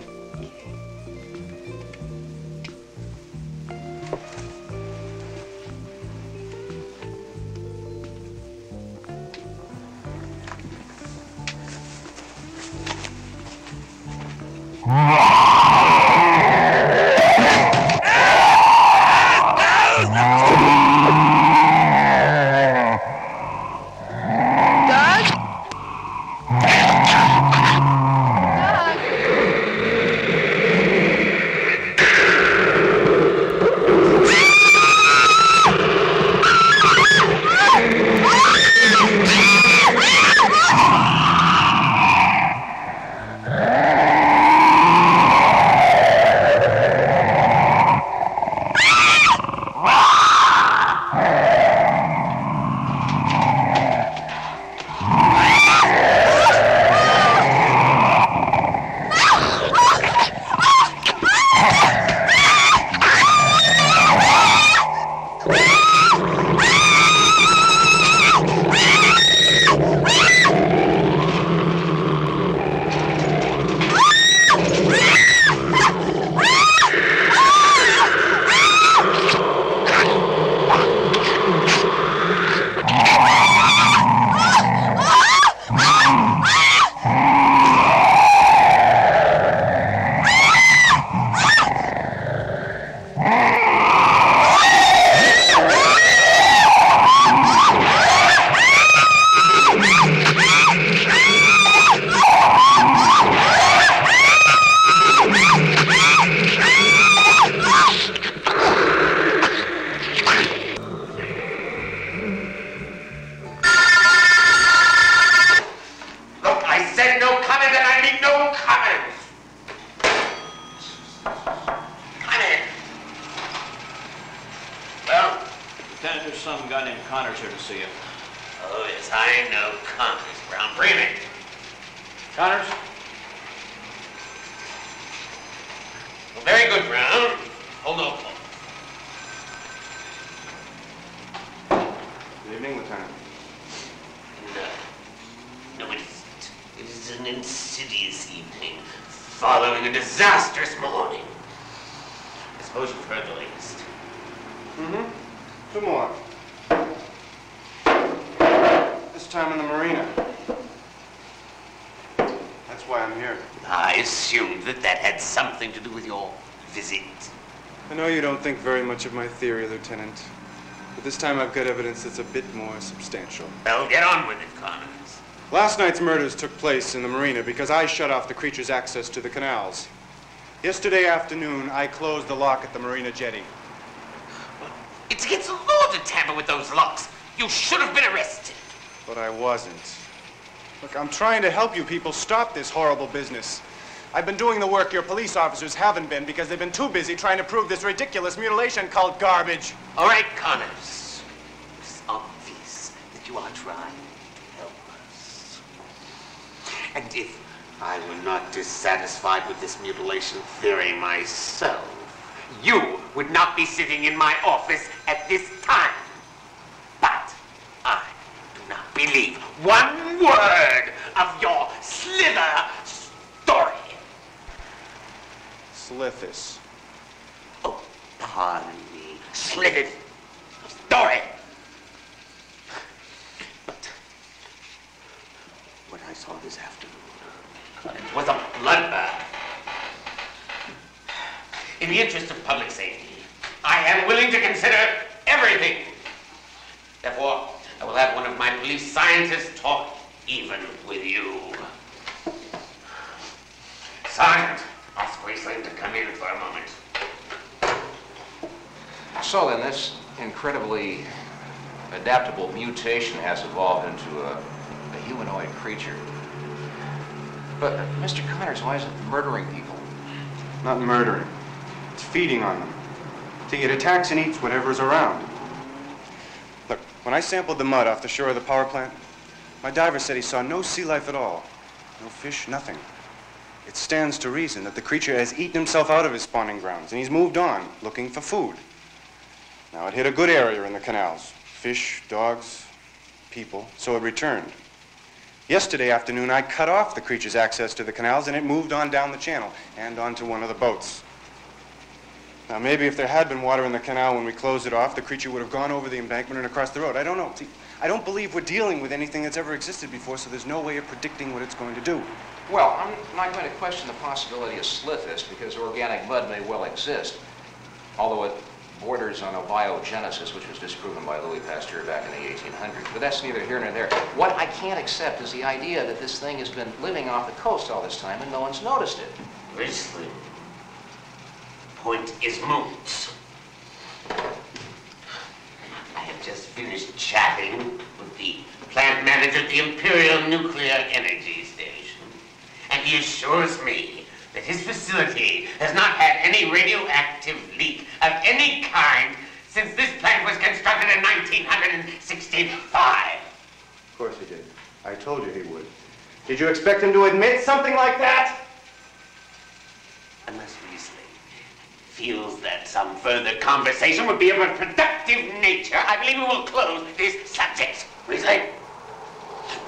Of my theory, Lieutenant. But this time I've got evidence that's a bit more substantial. Well, get on with it, Connors. Last night's murders took place in the marina because I shut off the creature's access to the canals. Yesterday afternoon, I closed the lock at the marina jetty. It's against the law to tamper with those locks. You should have been arrested. But I wasn't. Look, I'm trying to help you people stop this horrible business. I've been doing the work your police officers haven't been because they've been too busy trying to prove this ridiculous mutilation cult garbage. All right, Connors. It's obvious that you are trying to help us. And if I were not dissatisfied with this mutilation theory myself, you would not be sitting in my office at this time. But I do not believe one word of your slither story. Slithis. Oh, pardon me. Slithis story. But what I saw this afternoon was a bloodbath. In the interest of public safety, I am willing to consider everything. Therefore, I will have one of my police scientists talk even with you. Sergeant, ask Wasteland to come in for a moment. So then, this incredibly adaptable mutation has evolved into a humanoid creature. But, Mr. Connors, why is it murdering people? Not murdering. It's feeding on them. See, it attacks and eats whatever's around. Look, when I sampled the mud off the shore of the power plant, my diver said he saw no sea life at all. No fish, nothing. It stands to reason that the creature has eaten himself out of his spawning grounds, and he's moved on, looking for food. Now, it hit a good area in the canals. Fish, dogs, people, so it returned. Yesterday afternoon, I cut off the creature's access to the canals, and it moved on down the channel and onto one of the boats. Now, maybe if there had been water in the canal when we closed it off, the creature would have gone over the embankment and across the road. I don't know. See, I don't believe we're dealing with anything that's ever existed before, so there's no way of predicting what it's going to do. Well, I'm not going to question the possibility of Slithis because organic mud may well exist, although it borders on abiogenesis, which was disproven by Louis Pasteur back in the 1800s. But that's neither here nor there. What I can't accept is the idea that this thing has been living off the coast all this time and no one's noticed it. Listen. Point is moot. I have just finished chatting with the plant manager at the Imperial Nuclear Energy Station, and he assures me that his facility has not had any radioactive leak of any kind since this plant was constructed in 1965. Of course he did. I told you he would. Did you expect him to admit something like that? Unless Riesling feels that some further conversation would be of a productive nature, I believe we will close this subject. Riesling?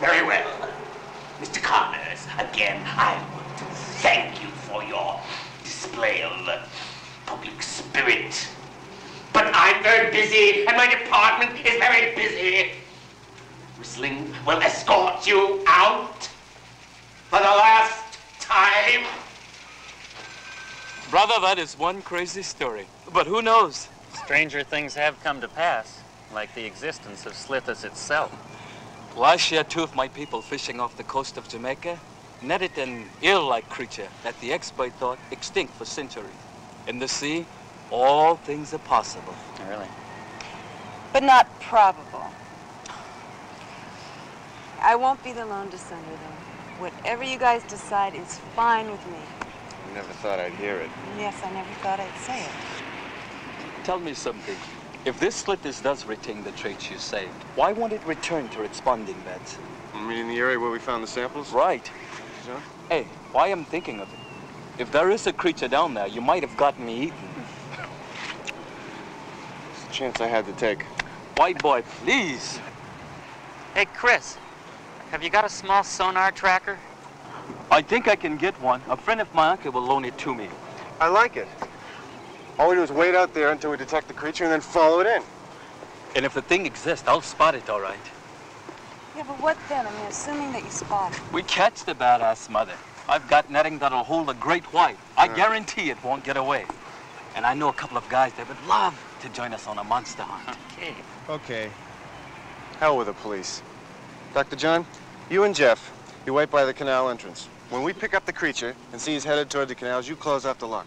Very well. Mr. Connors, again, I want to thank you for your display of public spirit. But I'm very busy, and my department is very busy. Riesling will escort you out for the last time. Brother, that is one crazy story. But who knows? Stranger things have come to pass, like the existence of Slithis itself. Last year, 2 of my people fishing off the coast of Jamaica netted an eel-like creature that the expert thought extinct for centuries. In the sea, all things are possible. Really? But not probable. I won't be the lone dissenter, though. Whatever you guys decide is fine with me. I never thought I'd hear it. Yes, I never thought I'd say it. Tell me something. If this Slithis does retain the traits you saved, why won't it return to its spawning beds? You mean in the area where we found the samples? Right. So? Hey, why I'm thinking of it. If there is a creature down there, you might have gotten me eaten. It's a chance I had to take. White boy, please. Hey, Chris, have you got a small sonar tracker? I think I can get one. A friend of my uncle will loan it to me. I like it. All we do is wait out there until we detect the creature and then follow it in. And if the thing exists, I'll spot it, all right. Yeah, but what then? I mean, assuming that you spot it. We catch the badass mother. I've got netting that'll hold a great white. I guarantee it won't get away. And I know a couple of guys that would love to join us on a monster hunt. Okay. Okay. Hell with the police. Dr. John, you and Jeff, you wait by the canal entrance. When we pick up the creature and see he's headed toward the canals, you close off the lock.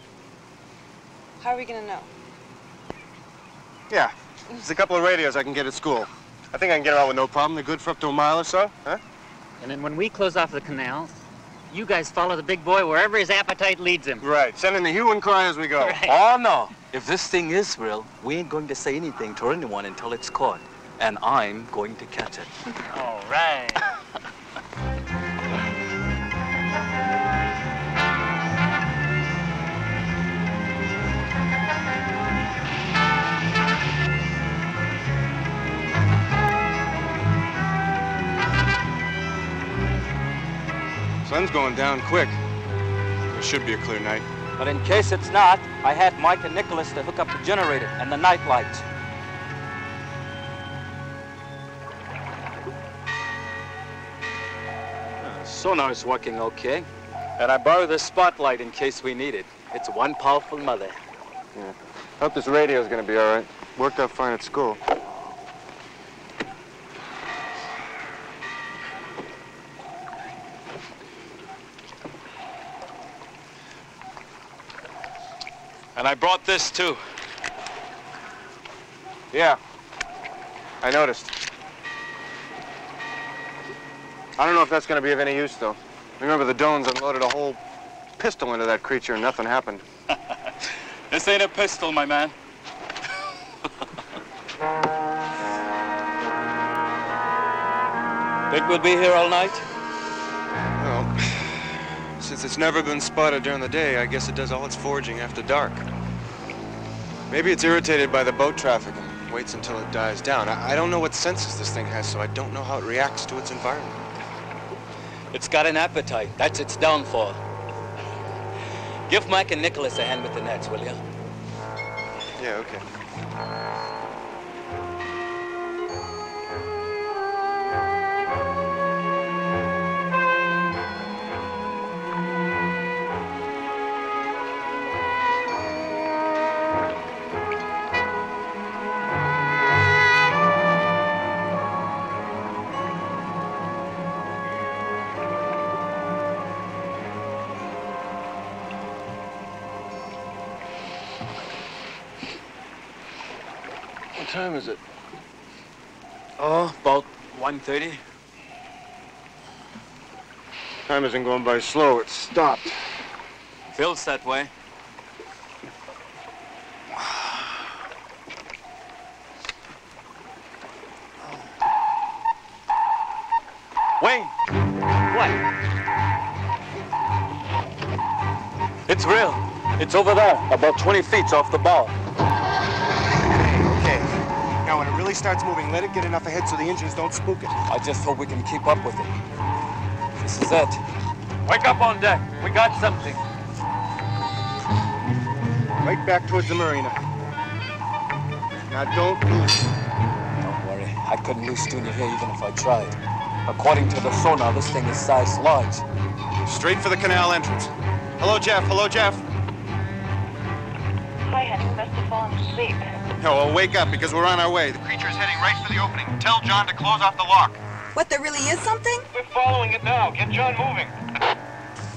How are we gonna know? Yeah, there's a couple of radios I can get at school. I think I can get her out with no problem. They're good for up to a mile or so, huh? And then when we close off the canal, you guys follow the big boy wherever his appetite leads him. Right, sending the hue and cry as we go. Right. Oh, no. If this thing is real, we ain't going to say anything to anyone until it's caught. And I'm going to catch it. All right. Sun's going down quick. It should be a clear night. But in case it's not, I had Mike and Nicholas to hook up the generator and the night lights. Sonar's working okay. And I borrowed the spotlight in case we need it. It's one powerful mother. Yeah. Hope this radio's gonna be all right. Worked out fine at school. And I brought this too. Yeah, I noticed. I don't know if that's going to be of any use, though. Remember, the Dones unloaded a whole pistol into that creature and nothing happened. This ain't a pistol, my man. Think we'll be here all night? Well, since it's never been spotted during the day, I guess it does all its foraging after dark. Maybe it's irritated by the boat traffic and waits until it dies down. I don't know what senses this thing has, so I don't know how it reacts to its environment. It's got an appetite. That's its downfall. Give Mike and Nicholas a hand with the nets, will you? Yeah, okay. What time is it? Oh, about 1:30. Time isn't going by slow. It's stopped. Feels that way. Wayne! What? It's real. It's over there, about 20 feet off the bow. Okay. Now, when it really starts moving, let it get enough ahead so the engines don't spook it. I just hope we can keep up with it. This is it. Wake up on deck. We got something. Right back towards the marina. Now, don't lose. Don't worry. I couldn't lose Junior here even if I tried. According to the sonar, this thing is size large. Straight for the canal entrance. Hello, Jeff. Hello, Jeff. Hi, honey. Must have fallen asleep. No, well, wake up, because we're on our way. The creature's heading right for the opening. Tell John to close off the lock. What, there really is something? We're following it now. Get John moving.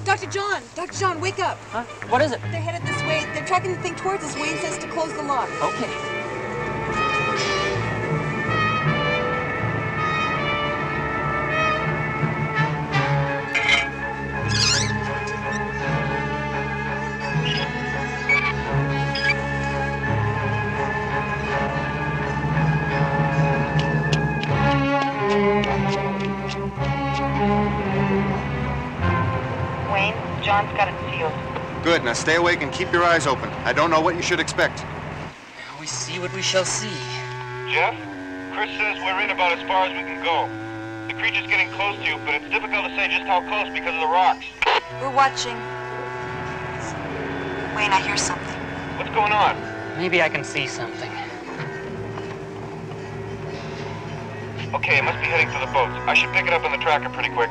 Dr. John, wake up. Huh? What is it? They're headed this way. They're tracking the thing towards us. Wayne says to close the lock. Okay. Wayne, John's got it sealed. Good. Now, stay awake and keep your eyes open. I don't know what you should expect. We see what we shall see. Jeff, Chris says we're in about as far as we can go. The creature's getting close to you, but it's difficult to say just how close because of the rocks. We're watching. Wayne, I hear something. What's going on? Maybe I can see something. Okay, it must be heading for the boats. I should pick it up on the tracker pretty quick.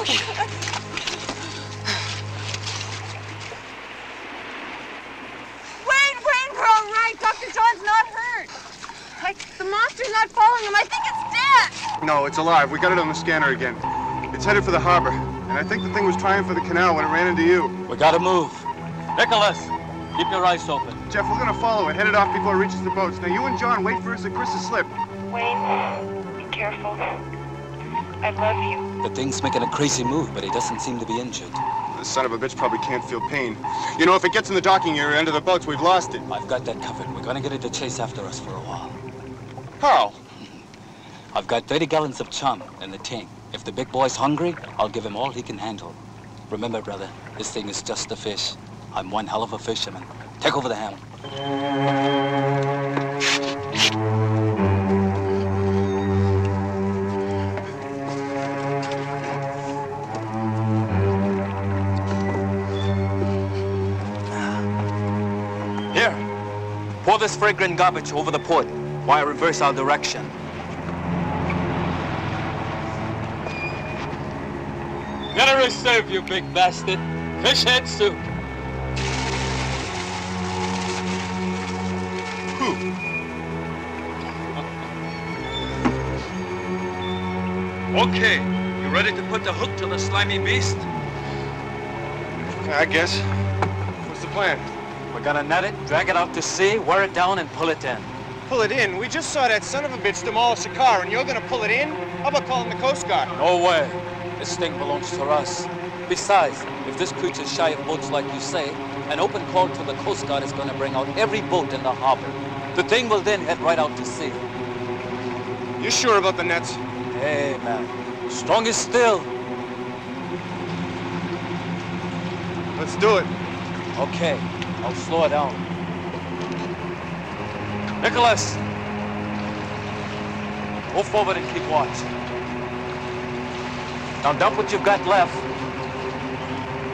okay. Wayne, we're all right. Dr. John's not hurt. The monster's not following him. I think it's dead. No, it's alive. We got it on the scanner again. It's headed for the harbor. And I think the thing was trying for the canal when it ran into you. We gotta move. Nicholas, keep your eyes open. Jeff, we're gonna follow it. Head it off before it reaches the boats. Now, you and John wait for us at Chris's slip. Wayne, be careful. I love you. The thing's making a crazy move, but he doesn't seem to be injured. This son of a bitch probably can't feel pain. You know, if it gets in the docking area under the boats, we've lost it. I've got that covered. We're gonna get it to chase after us for a while. How? I've got 30 gallons of chum in the tank. If the big boy's hungry, I'll give him all he can handle. Remember, brother, this thing is just a fish. I'm one hell of a fisherman. Take over the helm. Here, pour this fragrant garbage over the port while I reverse our direction. Gotta serve you, big bastard. Fish head soup. Okay, you ready to put the hook to the slimy beast? I guess. What's the plan? We're gonna net it, drag it out to sea, wear it down, and pull it in. Pull it in? We just saw that son of a bitch demolish a car, and you're gonna pull it in? How about calling the Coast Guard? No way. This thing belongs to us. Besides, if this creature's shy of boats like you say, an open call to the Coast Guard is gonna bring out every boat in the harbor. The thing will then head right out to sea. You sure about the nets? Hey, man. Strong as steel. Let's do it. Okay, I'll slow it down. Nicholas! Move forward and keep watch. Now dump what you've got left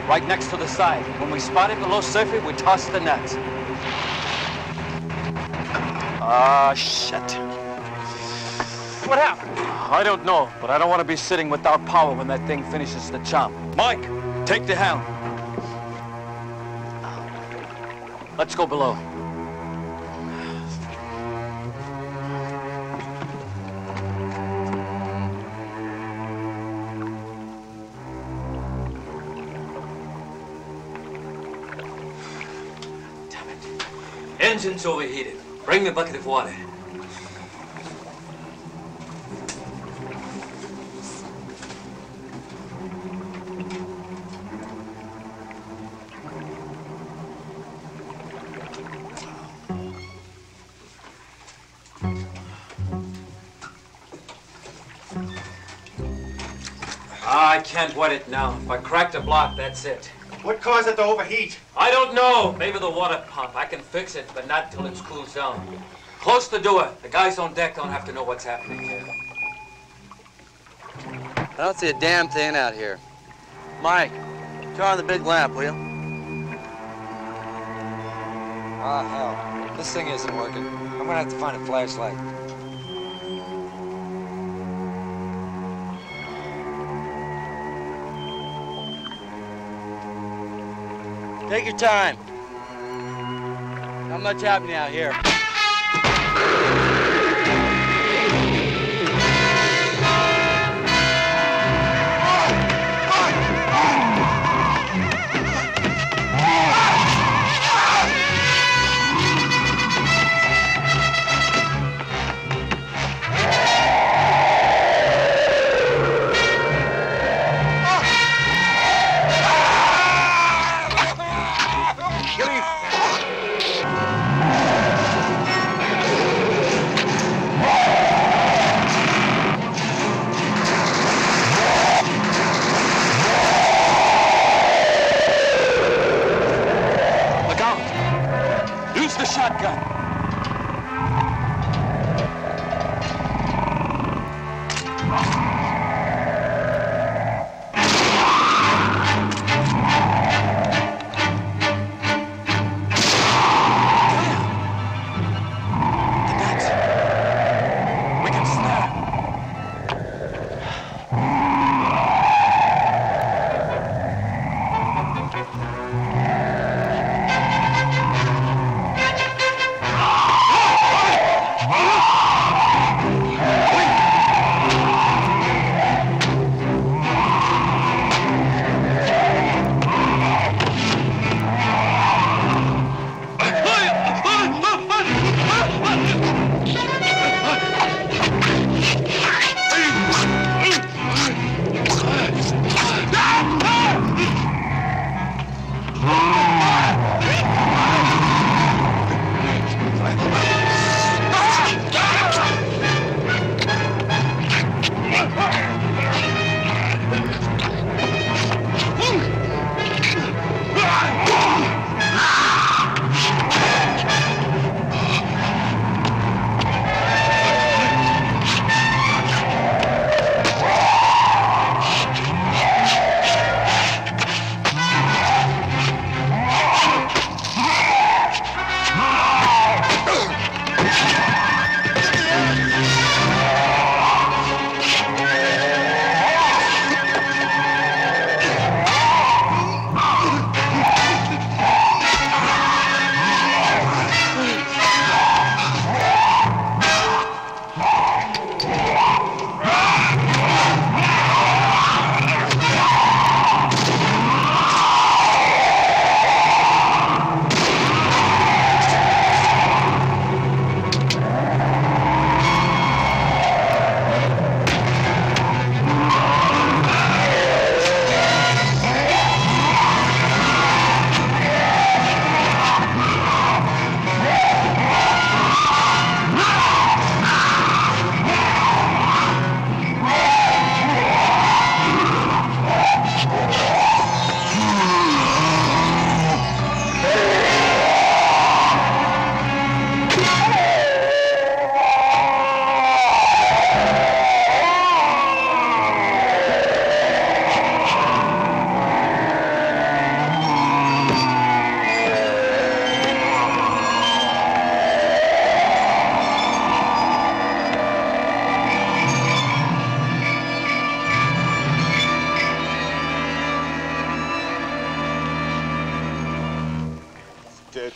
right next to the side. When we spot it below surface, we toss the nets. Ah, shit. What happened? I don't know, but I don't want to be sitting without power when that thing finishes the chomp. Mike, take the helm. Let's go below. Damn it. Engine's overheated. Bring me a bucket of water. I can't wet it now. If I crack the block, that's it. What caused it to overheat? I don't know. Maybe the water pump. I can fix it, but not till it's cools down. Close the door. The guys on deck don't have to know what's happening here. I don't see a damn thing out here. Mike, turn on the big lamp, will you? Ah, hell. This thing isn't working. I'm gonna have to find a flashlight. Take your time. Not much happening out here.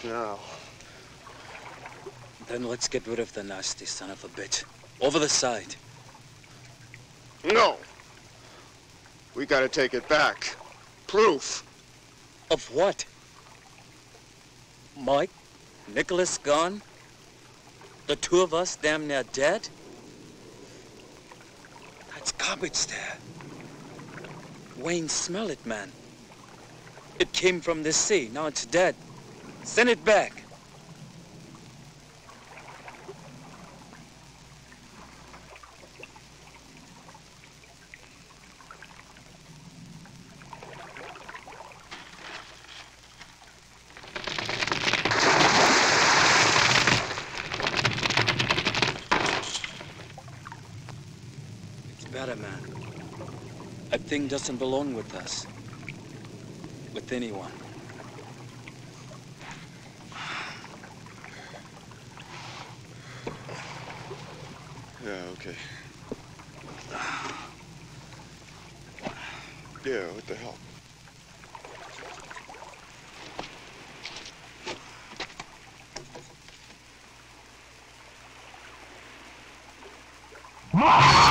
now. Then let's get rid of the nasty son of a bitch. Over the side. No. We gotta take it back. Proof. Of what? Mike? Nicholas gone? The two of us damn near dead? That's garbage there. Wayne, smell it, man. It came from the sea. Now it's dead. Send it back. Better, man. That thing doesn't belong with us. With anyone. Yeah, okay. Yeah, what the hell? Ah!